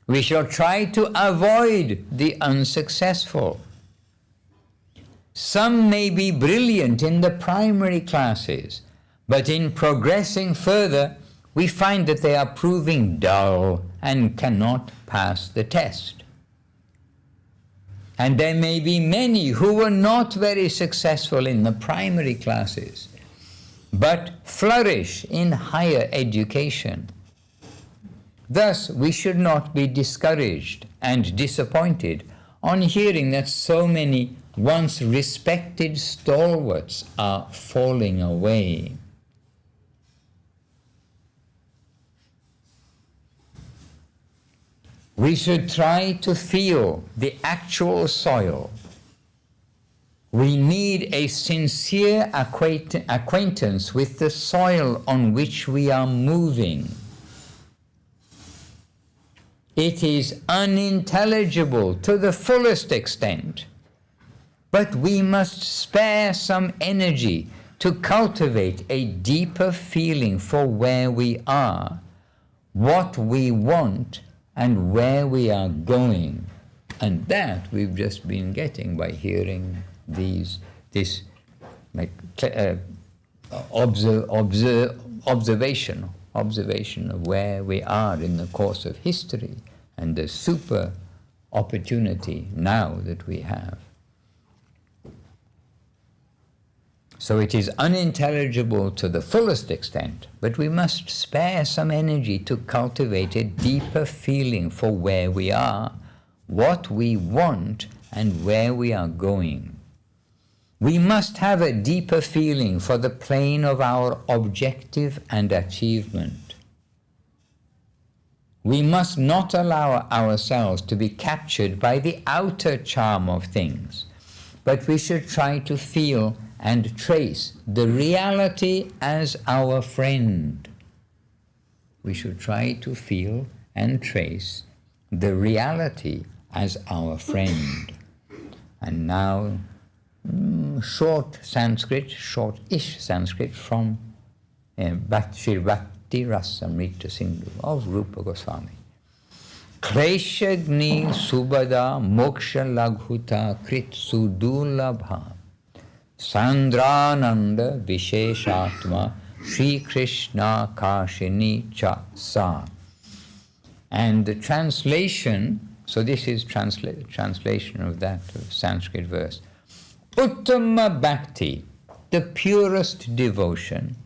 [SPEAKER 1] We shall try to avoid the unsuccessful. Some may be brilliant in the primary classes, but in progressing further, we find that they are proving dull and cannot pass the test. And there may be many who were not very successful in the primary classes, but flourish in higher education. Thus, we should not be discouraged and disappointed on hearing that so many once respected stalwarts are falling away. We should try to feel the actual soil. We need a sincere acquaintance with the soil on which we are moving. It is unintelligible to the fullest extent, but we must spare some energy to cultivate a deeper feeling for where we are, what we want, and where we are going. And that we've just been getting by hearing this observation of where we are in the course of history and the super opportunity now that we have. So it is unintelligible to the fullest extent, but we must spare some energy to cultivate a deeper feeling for where we are, what we want, and where we are going. We must have a deeper feeling for the plane of our objective and achievement. We must not allow ourselves to be captured by the outer charm of things, but we should try to feel and trace the reality as our friend. We should try to feel and trace the reality as our friend. And now, short-ish Sanskrit from Shri Bhakti Rasamrita Sindhu of Rupa Goswami. Kleshagni subada moksha laghuta krit sudulabha Sandrananda Visheshatma Sri Krishna Kashini Cha Sa. And the translation, so this is translation of that Sanskrit verse. Uttama Bhakti, the purest devotion,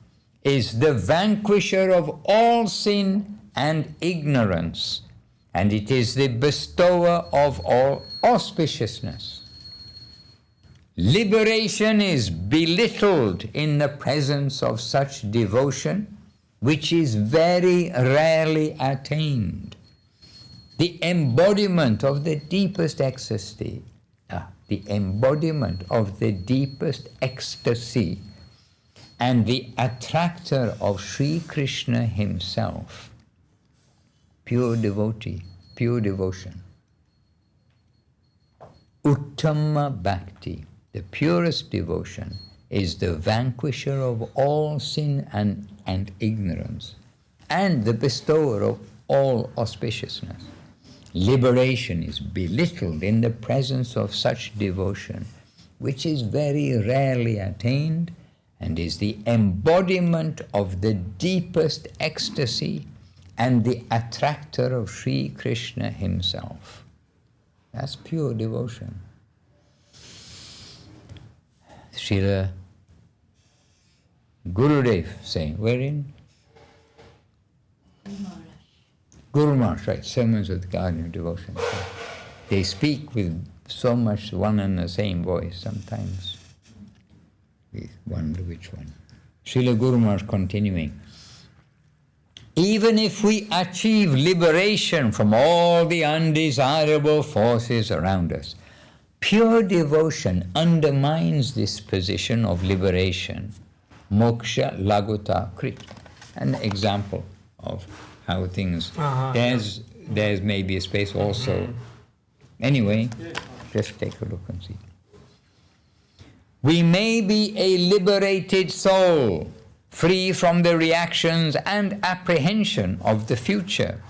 [SPEAKER 1] is the vanquisher of all sin and ignorance, and it is the bestower of all auspiciousness. Liberation is belittled in the presence of such devotion, which is very rarely attained. The embodiment of the deepest ecstasy, and the attractor of Sri Krishna himself. Pure devotee, pure devotion. Uttama Bhakti. The purest devotion is the vanquisher of all sin and ignorance, and the bestower of all auspiciousness. Liberation is belittled in the presence of such devotion, which is very rarely attained, and is the embodiment of the deepest ecstasy and the attractor of Sri Krishna himself. That's pure devotion. Srila Gurudev saying, wherein? Guru Maharaj, right, Sermons of the Garden of Devotion. They speak with so much one and the same voice sometimes. We wonder which one. Srila Guru Maharaj continuing. Even if we achieve liberation from all the undesirable forces around us, pure devotion undermines this position of liberation. Moksha laguta krit. An example of how things. There's maybe a space also. Anyway, just take a look and see. We may be a liberated soul, free from the reactions and apprehension of the future,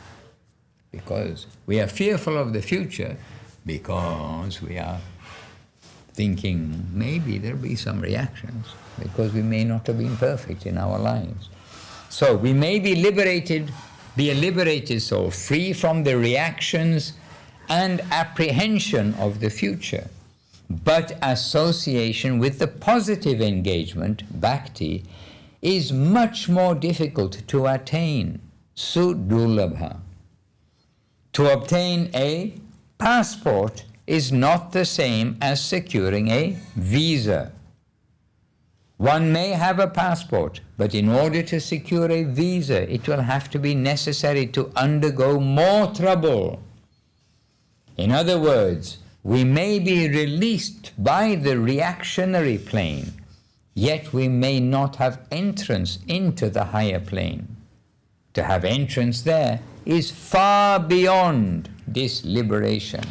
[SPEAKER 1] because we are fearful of the future, because we are thinking maybe there'll be some reactions, because we may not have been perfect in our lives. So we may be liberated, be a liberated soul, free from the reactions and apprehension of the future. But association with the positive engagement, bhakti, is much more difficult to attain, sudulabha. To obtain a passport is not the same as securing a visa. One may have a passport, but in order to secure a visa, it will have to be necessary to undergo more trouble. In other words, we may be released by the reactionary plane, yet we may not have entrance into the higher plane. To have entrance there is far beyond this liberation.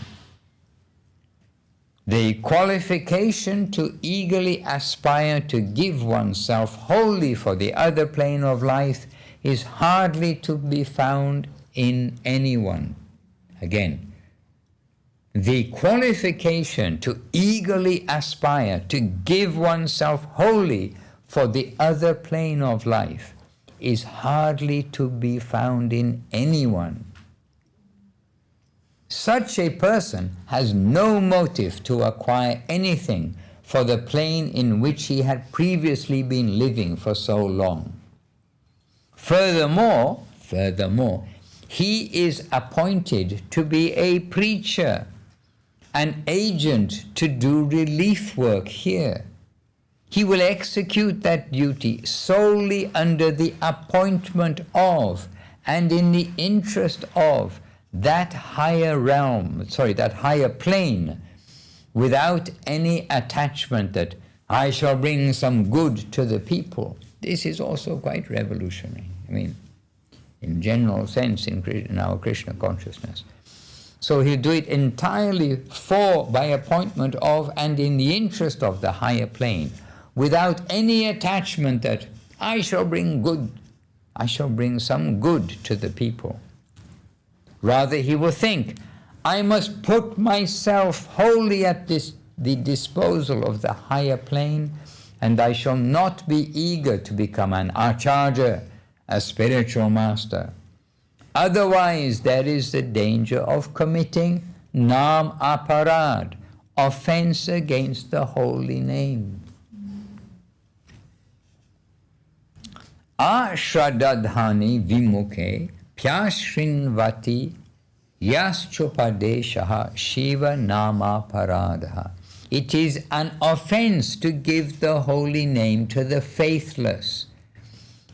[SPEAKER 1] The qualification to eagerly aspire to give oneself wholly for the other plane of life is hardly to be found in anyone. Again, the qualification to eagerly aspire to give oneself wholly for the other plane of life is hardly to be found in anyone. Such a person has no motive to acquire anything for the plane in which he had previously been living for so long. Furthermore, he is appointed to be a preacher, an agent to do relief work here. He will execute that duty solely under the appointment of and in the interest of that higher realm, that higher plane, without any attachment that I shall bring some good to the people. This is also quite revolutionary. I mean, in general sense, in our Krishna consciousness. So he'll do it entirely by appointment of and in the interest of the higher plane, without any attachment that I shall bring some good to the people. Rather, he will think, I must put myself wholly at the disposal of the higher plane, and I shall not be eager to become an acharya, a spiritual master. Otherwise, there is the danger of committing nam aparad, offense against the holy name. Ashradadhani vimukhe pyashrinvati yaschopadeshaha shiva nama paradha. It is an offense to give the holy name to the faithless.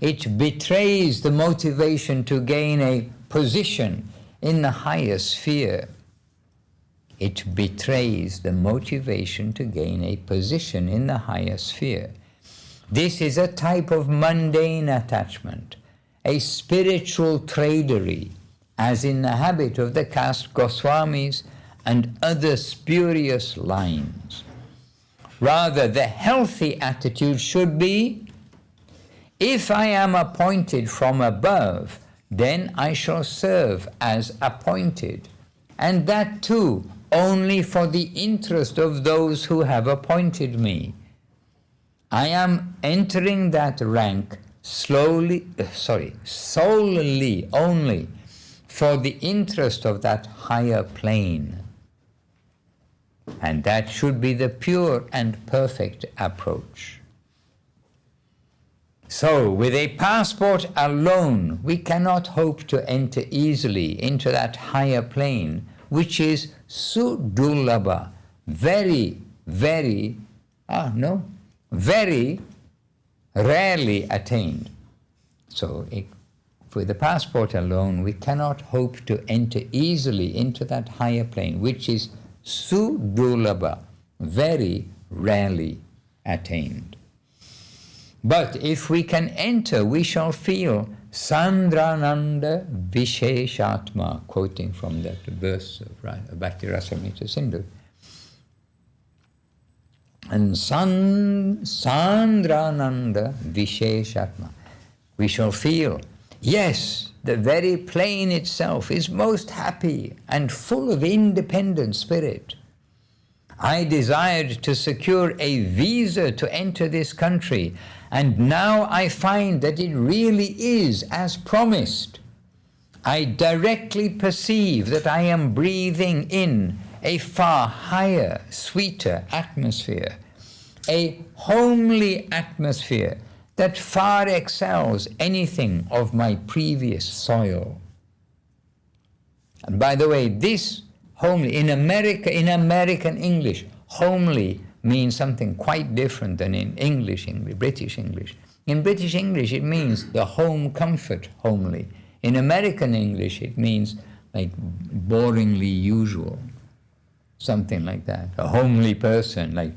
[SPEAKER 1] It betrays the motivation to gain a position in the higher sphere. It betrays the motivation to gain a position in the higher sphere. This is a type of mundane attachment, a spiritual tradery, as in the habit of the caste Goswamis and other spurious lines. Rather, the healthy attitude should be, if I am appointed from above, then I shall serve as appointed, and that too only for the interest of those who have appointed me. I am entering that rank solely only for the interest of that higher plane. And that should be the pure and perfect approach. So, with a passport alone, we cannot hope to enter easily into that higher plane, which is sudulaba, very rarely attained. So, with the passport alone, we cannot hope to enter easily into that higher plane, which is sudulaba, very rarely attained. But if we can enter, we shall feel Sandrananda Visheshatma, quoting from that verse of Bhakti Rasamrita Sindhu. And Sandrananda Visheshatma, we shall feel, yes, the very plane itself is most happy and full of independent spirit. I desired to secure a visa to enter this country, and now I find that it really is as promised. I directly perceive that I am breathing in a far higher, sweeter atmosphere, a homely atmosphere that far excels anything of my previous soil. And by the way, this homely, in American English, homely means something quite different than in British English. In British English, it means the home comfort, homely. In American English, it means like boringly usual, something like that. A homely person, like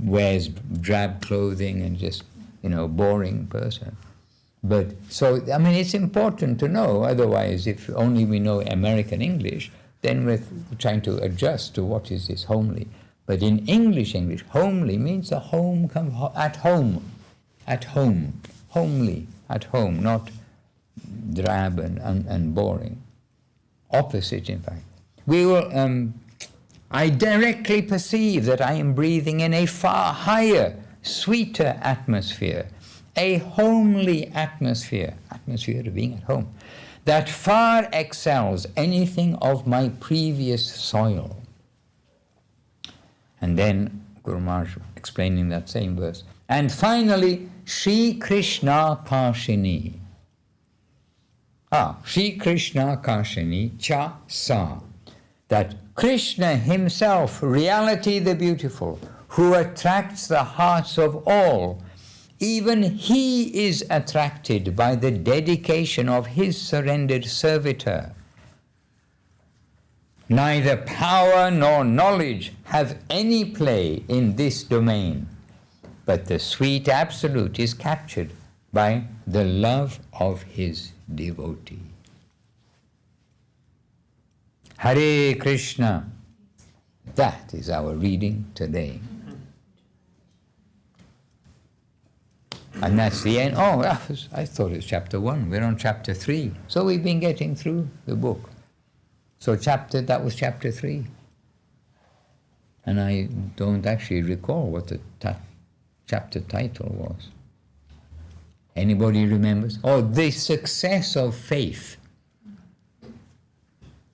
[SPEAKER 1] wears drab clothing and just, boring person. But, so, I mean, it's important to know, otherwise, if only we know American English, then we're trying to adjust to what is this homely. But in English, homely means a home, at home, homely, at home, not drab and boring. Opposite, in fact. We will, I directly perceive that I am breathing in a far higher, sweeter atmosphere, a homely atmosphere of being at home, that far excels anything of my previous soil. And then Guru Maharaj explaining that same verse. And finally, Sri Krishna Kashini. Sri Krishna Kashini Cha Sa. That Krishna himself, reality the beautiful, who attracts the hearts of all, even he is attracted by the dedication of his surrendered servitor. Neither power nor knowledge have any play in this domain, but the sweet absolute is captured by the love of his devotee. Hare Krishna. That is our reading today. And that's the end. I thought it was chapter 1. We're on chapter 3. So we've been getting through the book. So that was chapter 3. And I don't actually recall what the chapter title was. Anybody remembers? The success of faith.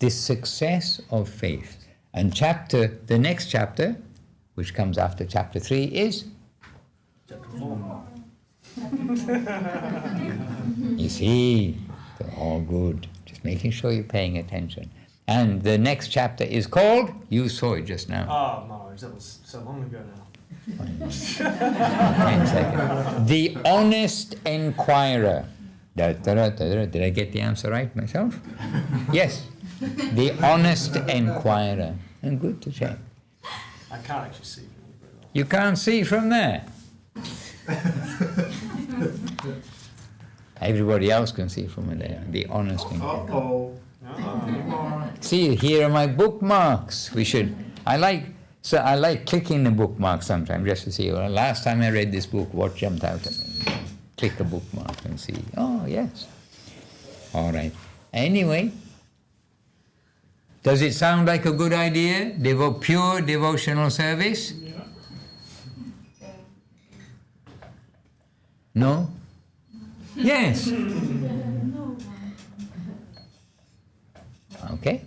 [SPEAKER 1] The success of faith. And the next chapter, which comes after chapter 3, is?
[SPEAKER 10] Chapter 4.
[SPEAKER 1] You see, they're all good. Just making sure you're paying attention. And the next chapter is called, you saw it just now.
[SPEAKER 10] Oh, no, that was so long ago now.
[SPEAKER 1] 10 seconds. The Honest Enquirer. Did I get the answer right myself? Yes. The Honest Enquirer. And good to check.
[SPEAKER 10] I can't actually see from here.
[SPEAKER 1] You can't see from there. Everybody else can see from there. The Honest Enquirer. See, here are my bookmarks. I like clicking the bookmark sometimes just to see, last time I read this book, what jumped out at me. Click a bookmark and see, yes. All right. Anyway, does it sound like a good idea? Pure devotional service?
[SPEAKER 10] Yeah.
[SPEAKER 1] No? Yes. Okay.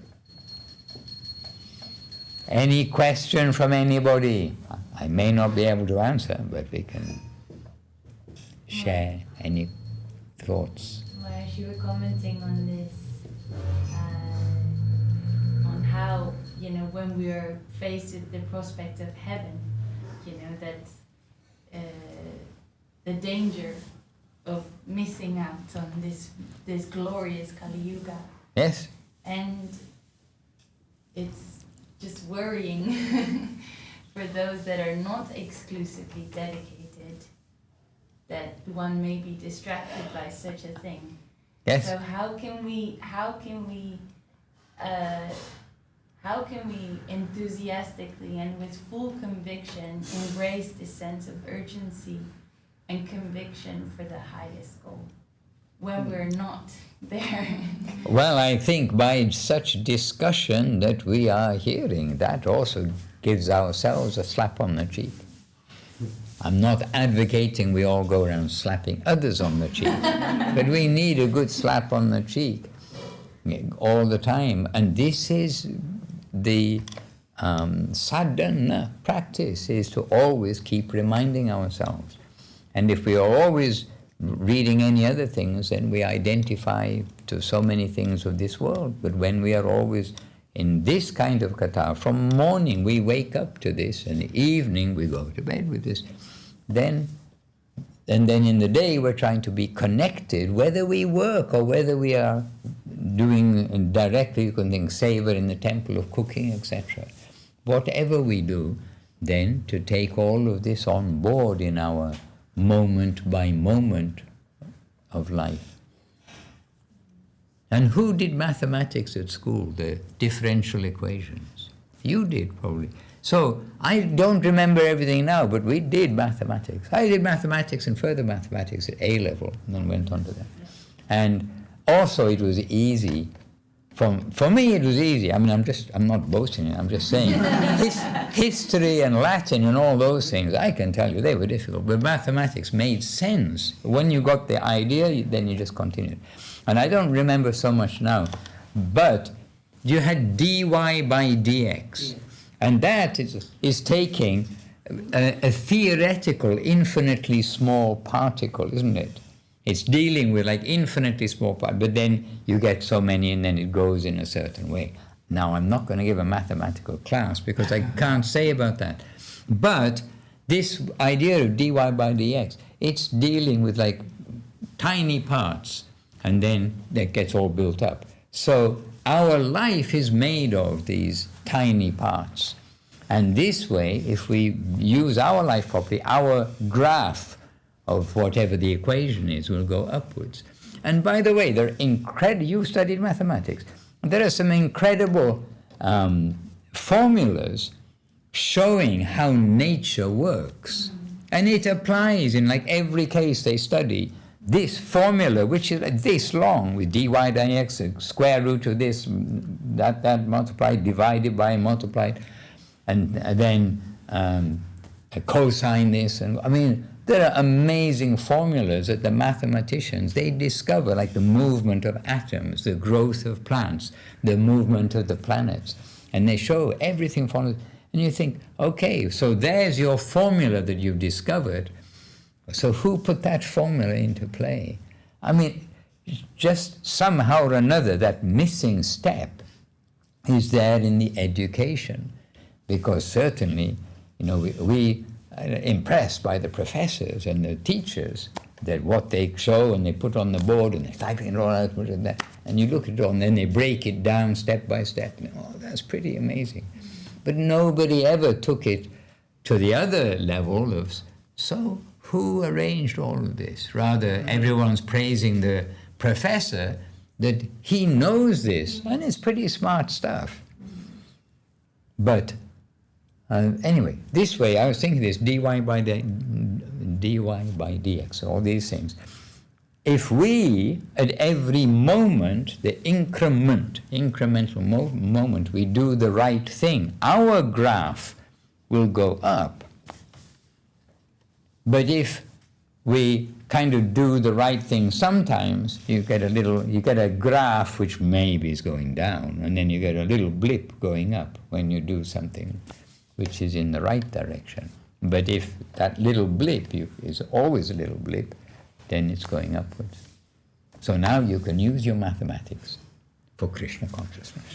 [SPEAKER 1] Any question from anybody? I may not be able to answer, but we can share any thoughts.
[SPEAKER 7] Well, as you were commenting on this, on how, when we are faced with the prospect of heaven, that the danger of missing out on this glorious Kali Yuga.
[SPEAKER 1] Yes?
[SPEAKER 7] And it's just worrying for those that are not exclusively dedicated, that one may be distracted by such a thing.
[SPEAKER 1] Yes.
[SPEAKER 7] So how can we enthusiastically and with full conviction embrace this sense of urgency and conviction for the highest goal when we're not there?
[SPEAKER 1] Well, I think by such discussion that we are hearing, that also gives ourselves a slap on the cheek. I'm not advocating we all go around slapping others on the cheek, but we need a good slap on the cheek all the time. And this is the sadhana practice, is to always keep reminding ourselves. And if we are always reading any other things, then we identify to so many things of this world. But when we are always in this kind of katha, from morning we wake up to this, and the evening we go to bed with this, then in the day we're trying to be connected, whether we work or whether we are doing directly, you can think savor in the temple of cooking, etc. Whatever we do, then to take all of this on board in our moment by moment of life. And who did mathematics at school, the differential equations? You did, probably. So I don't remember everything now, but we did mathematics. I did mathematics and further mathematics at A level, and then went on to that. And also it was easy. For me it was easy. I mean, I'm not boasting, I'm just saying. History and Latin and all those things, I can tell you, they were difficult. But mathematics made sense. When you got the idea, then you just continued. And I don't remember so much now, but you had dy by dx. And that is taking a theoretical, infinitely small particle, isn't it? It's dealing with like infinitely small parts, but then you get so many and then it goes in a certain way. Now, I'm not going to give a mathematical class because I can't say about that. But this idea of dy by dx, it's dealing with like tiny parts, and then that gets all built up. So our life is made of these tiny parts. And this way, if we use our life properly, our graph of whatever the equation is will go upwards. And by the way, they're incredible. You studied mathematics. There are some incredible formulas showing how nature works. And it applies in like every case they study. This formula, which is this long, with dy dx, the square root of this, that multiplied, divided by, multiplied, and then cosine this. And I mean, there are amazing formulas that the mathematicians, they discover, like the movement of atoms, the growth of plants, the movement of the planets. And they show everything from it. And you think, okay, so there's your formula that you've discovered. So who put that formula into play? I mean, just somehow or another, that missing step is there in the education. Because certainly, we are impressed by the professors and the teachers, that what they show and they put on the board and they're typing it all out, and you look at it all and then they break it down step by step. And, oh, that's pretty amazing. But nobody ever took it to the other level of, so who arranged all of this? Rather, everyone's praising the professor that he knows this, and it's pretty smart stuff. But anyway, this way, I was thinking this, dy by dx, all these things. If we, at every moment, the incremental moment, we do the right thing, our graph will go up. But if we kind of do the right thing sometimes, you get a graph which maybe is going down, and then you get a little blip going up when you do something which is in the right direction. But if that little blip is always a little blip, then it's going upwards. So now you can use your mathematics for Krishna consciousness.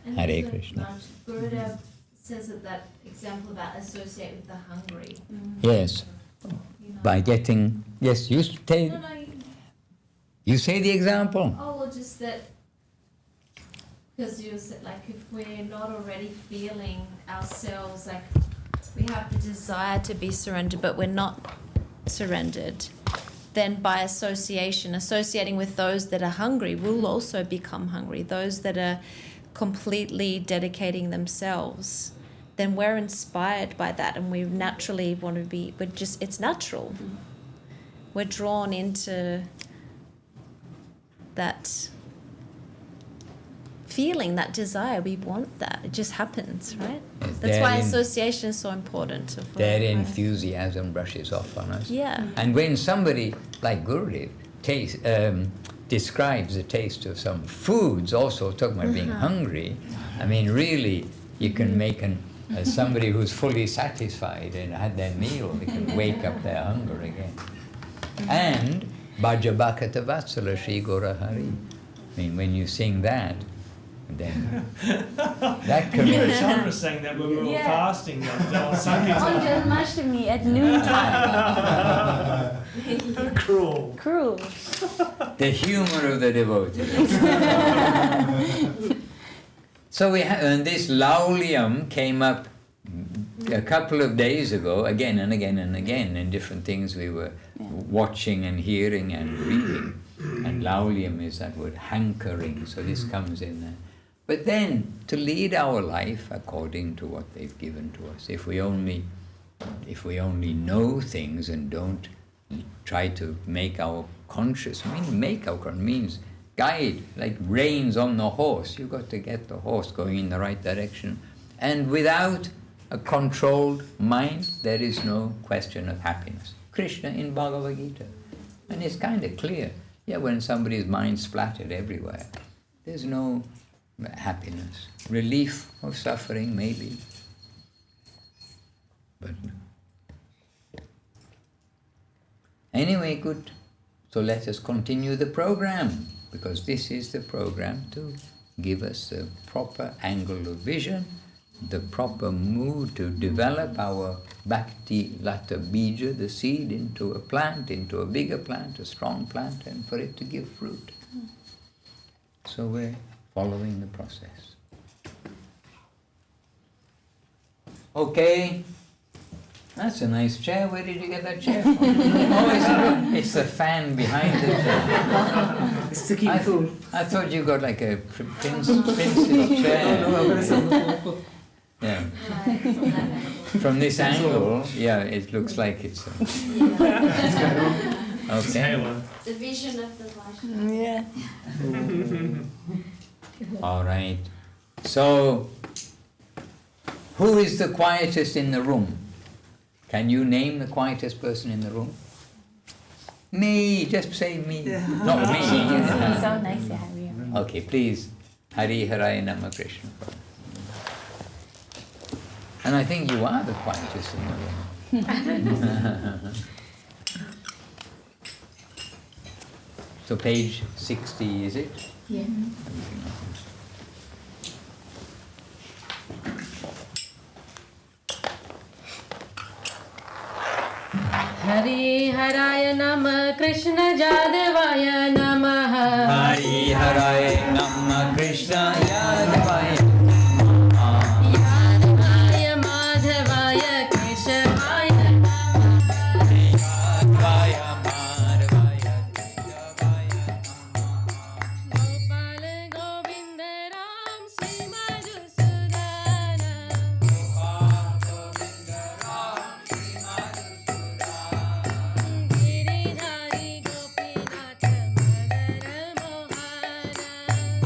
[SPEAKER 11] And
[SPEAKER 1] Hare
[SPEAKER 11] also,
[SPEAKER 1] Krishna.
[SPEAKER 11] Gurudev says that example about associate with the hungry.
[SPEAKER 1] Yes,
[SPEAKER 11] You know.
[SPEAKER 1] by getting, yes, you say,
[SPEAKER 11] No,
[SPEAKER 1] you say the example.
[SPEAKER 11] oh, well, just that, because you said, like, if we're not already feeling ourselves, like, we have the desire to be surrendered, but we're not surrendered, then by association, associating with those that are hungry, we'll also become hungry. Those that are completely dedicating themselves, then we're inspired by that, and we naturally want to be, it's natural. We're drawn into that feeling, that desire. We want that. It just happens, right?
[SPEAKER 1] Yes,
[SPEAKER 11] That's why
[SPEAKER 1] therein-
[SPEAKER 11] association is so important.
[SPEAKER 1] Their enthusiasm brushes off on us.
[SPEAKER 11] Yeah.
[SPEAKER 1] And when somebody like Gurudev describes the taste of some foods, also talking about being hungry, I mean, really, you can make somebody who's fully satisfied and had their meal, they can wake up their hunger again. And Bhaja Bhakata Vatsala Shri Gora Hari. I mean, when you sing that, then that can
[SPEAKER 10] You and Chandra sang that when we were all fasting on Sunday
[SPEAKER 7] On
[SPEAKER 10] time.
[SPEAKER 7] Janmashtami at noontime.
[SPEAKER 10] Cruel.
[SPEAKER 7] Cruel.
[SPEAKER 1] the humor of the devotee. So and this Lauliam came up a couple of days ago, again and again and again, in different things we were watching and hearing and reading. And Lauliam is that word, hankering, so this comes in there. But then, to lead our life according to what they've given to us, if we only know things and don't try to make our conscious, means guide, like reins on the horse. You've got to get the horse going in the right direction. And without a controlled mind, there is no question of happiness. Krishna in Bhagavad Gita. And it's kind of clear. Yeah, when somebody's mind splattered everywhere, there's no happiness. Relief of suffering, maybe. But anyway, good. So let us continue the program, because this is the program to give us the proper angle of vision, the proper mood to develop our bhakti lata bija, the seed, into a plant, into a bigger plant, a strong plant, and for it to give fruit. So we're following the process. Okay. That's a nice chair. Where did you get that chair from? Oh, it's the fan behind the chair.
[SPEAKER 12] It's to keep cool.
[SPEAKER 1] I thought you got like a prince's chair. Yeah. From this angle, yeah, it looks like it's. Okay.
[SPEAKER 11] The vision of the Vaishnava.
[SPEAKER 7] Yeah.
[SPEAKER 1] All right. So, who is the quietest in the room? Can you name the quietest person in the room? Me, just say me. Not me.
[SPEAKER 7] It's so nice to have you.
[SPEAKER 1] Okay, please. Hari Haraya Nama Krishna. And I think you are the quietest in the room. So page 60, is it?
[SPEAKER 7] Yeah.
[SPEAKER 13] Hari Haraya Nama Krishna Jadavaya Namaha.
[SPEAKER 1] Hari Haraya Nama Krishna Yadavaya
[SPEAKER 13] Yadavaya Madhavaya Keshavaya
[SPEAKER 1] Yadavaya Madhavaya Keshavaya
[SPEAKER 13] Gopala Govinda Ram Sri Madhusudana Giridhari Gopinath Madara Mohana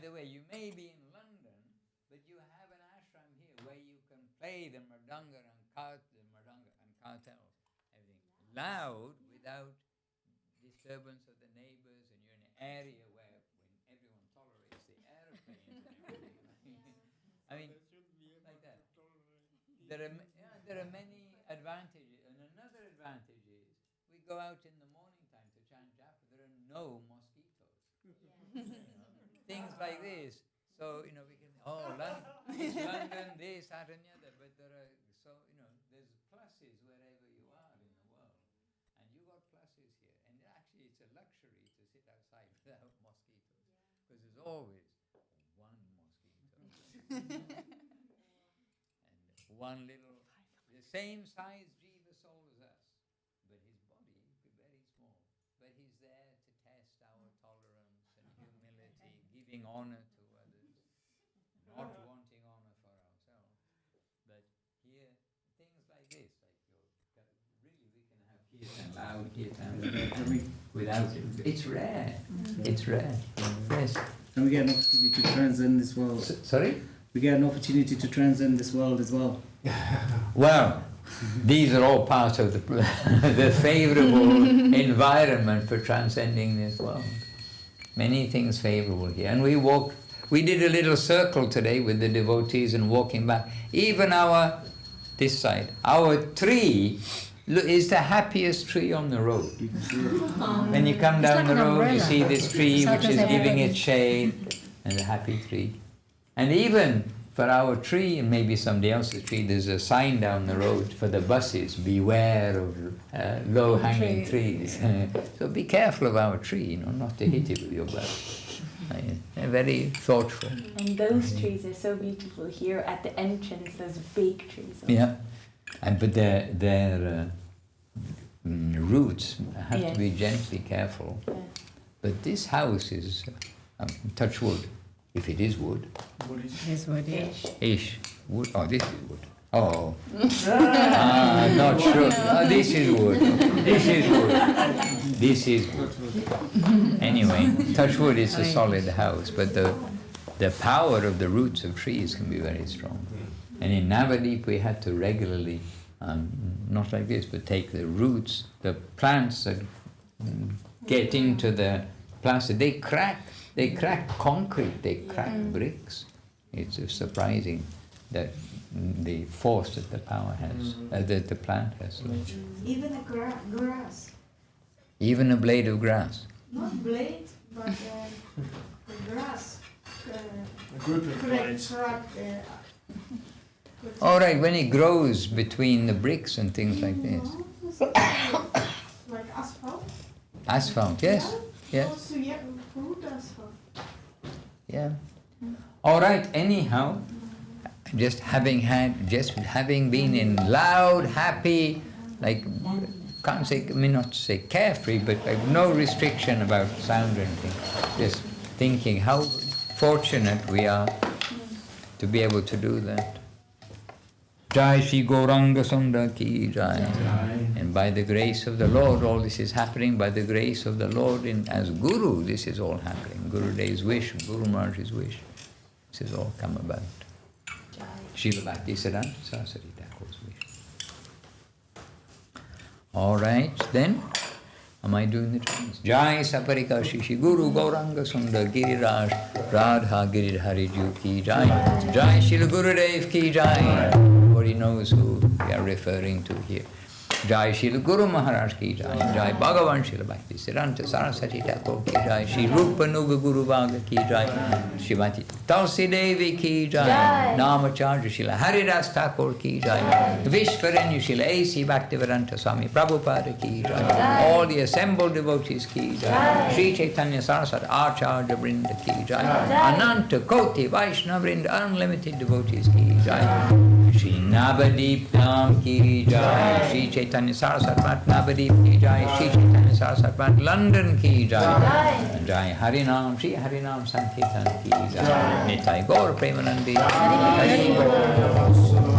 [SPEAKER 1] the way, you may be in London, but you have an ashram here where you can play the mridanga and kartals, everything loud without disturbance of the neighbors, and you're in an area where when everyone tolerates the airplanes and everything. I mean, like that. There are many advantages, and another advantage is we go out in the morning time to chant japa. There are no mosquitoes. Things like this. So we can London, this, that, and the other. But there are there's pluses wherever you are in the world, and you got pluses here. And actually, it's a luxury to sit outside without mosquitoes, because there's always one mosquito. One little, the same size Jiva soul as us, but his body is very small. But he's there to test our tolerance and humility, giving honor to others, not wanting honor for ourselves. But here, things like this, really we can have kirtan, loud kirtan, without it. It's rare. It's rare. Yes.
[SPEAKER 12] And we get an opportunity to transcend this world.
[SPEAKER 1] Sorry?
[SPEAKER 12] We get an opportunity to transcend this world as well.
[SPEAKER 1] Well, these are all part of the favorable environment for transcending this world. Many things favorable here. And we did a little circle today with the devotees and walking back. Even this side, our tree is the happiest tree on the road. When you come down the road, you see this tree which is giving it shade, and a happy tree. And even for our tree, and maybe somebody else's tree, there's a sign down the road for the buses, beware of low-hanging trees. So be careful of our tree, not to hit it with your bus. They're very thoughtful.
[SPEAKER 14] And those trees are so beautiful. Here at the entrance, there's big trees.
[SPEAKER 1] Yeah, but their roots have to be gently careful. Yeah. But this house is, touch wood. If it is wood.
[SPEAKER 15] Wood is wood, yes.
[SPEAKER 1] Ish. Wood. Oh, this is wood. Oh. Not sure. Oh, this is wood. This is wood. This is wood. Anyway, touch wood is a solid house, but the power of the roots of trees can be very strong. And in Navadip we had to regularly, not like this, but take the roots, the plants that get into the plaster, they crack concrete, they crack bricks. It's surprising the force that the power has, that the plant has.
[SPEAKER 5] Even a grass.
[SPEAKER 1] Even a blade of grass.
[SPEAKER 5] Not blade, but the grass.
[SPEAKER 10] A group of blades.
[SPEAKER 1] All right, when it grows between the bricks and things like this.
[SPEAKER 5] Like asphalt?
[SPEAKER 1] Asphalt, yes. Yes.
[SPEAKER 5] Also, yeah, fruit asphalt.
[SPEAKER 1] Yeah. All right, anyhow, just having been in loud, happy, not to say carefree, but no restriction about sound or anything. Just thinking how fortunate we are to be able to do that. Jai Shri Gauranga Sundar Ki Jai. And by the grace of the Lord, all this is happening. By the grace of the Lord, as Guru, this is all happening. Guru Dev's wish, Guru Maharaj's wish. This has all come about. Srila Bhaktisiddhanta Saraswati Thakur's wish. All right, then, am I doing the chants? Jai Saparika Shri Guru Gauranga Sundar Giriraj Radha Giridhari Ju Ki Jai. Jai Shri Gurudev Ki Jai. Everybody knows who we are referring to here. Jai Shri Guru Maharaj Ki Jai. Jai Bhagavan Shri Bhaktisiddhanta Saraswati Thakur Ki Jai. Shri Rupa Nuga Guru Bhaga Ki Jai. Shrimati Tulsi Devi Ki Jai. Namacharya Shri Haridas Thakur Ki Jai. Vishwaranya Shri A.C. Bhaktivedanta Swami Prabhupada Ki Jai. All the assembled devotees Ki Jai. Shri Chaitanya Saraswati Acharya Vrinda Ki Jai. Ananta Koti Vaishnava Vrinda unlimited devotees Ki Jai. Shri Navadip Dham Ki Jai. Shri Chaitanya Saraswati Math Navadip Ki Jai. Shri Chaitanya Saraswati Math London Ki Jai. Jai Harinam, Shri Harinam Sankirtan Ki Jai. Nitai Gaur Premanandi. Hari Gaur.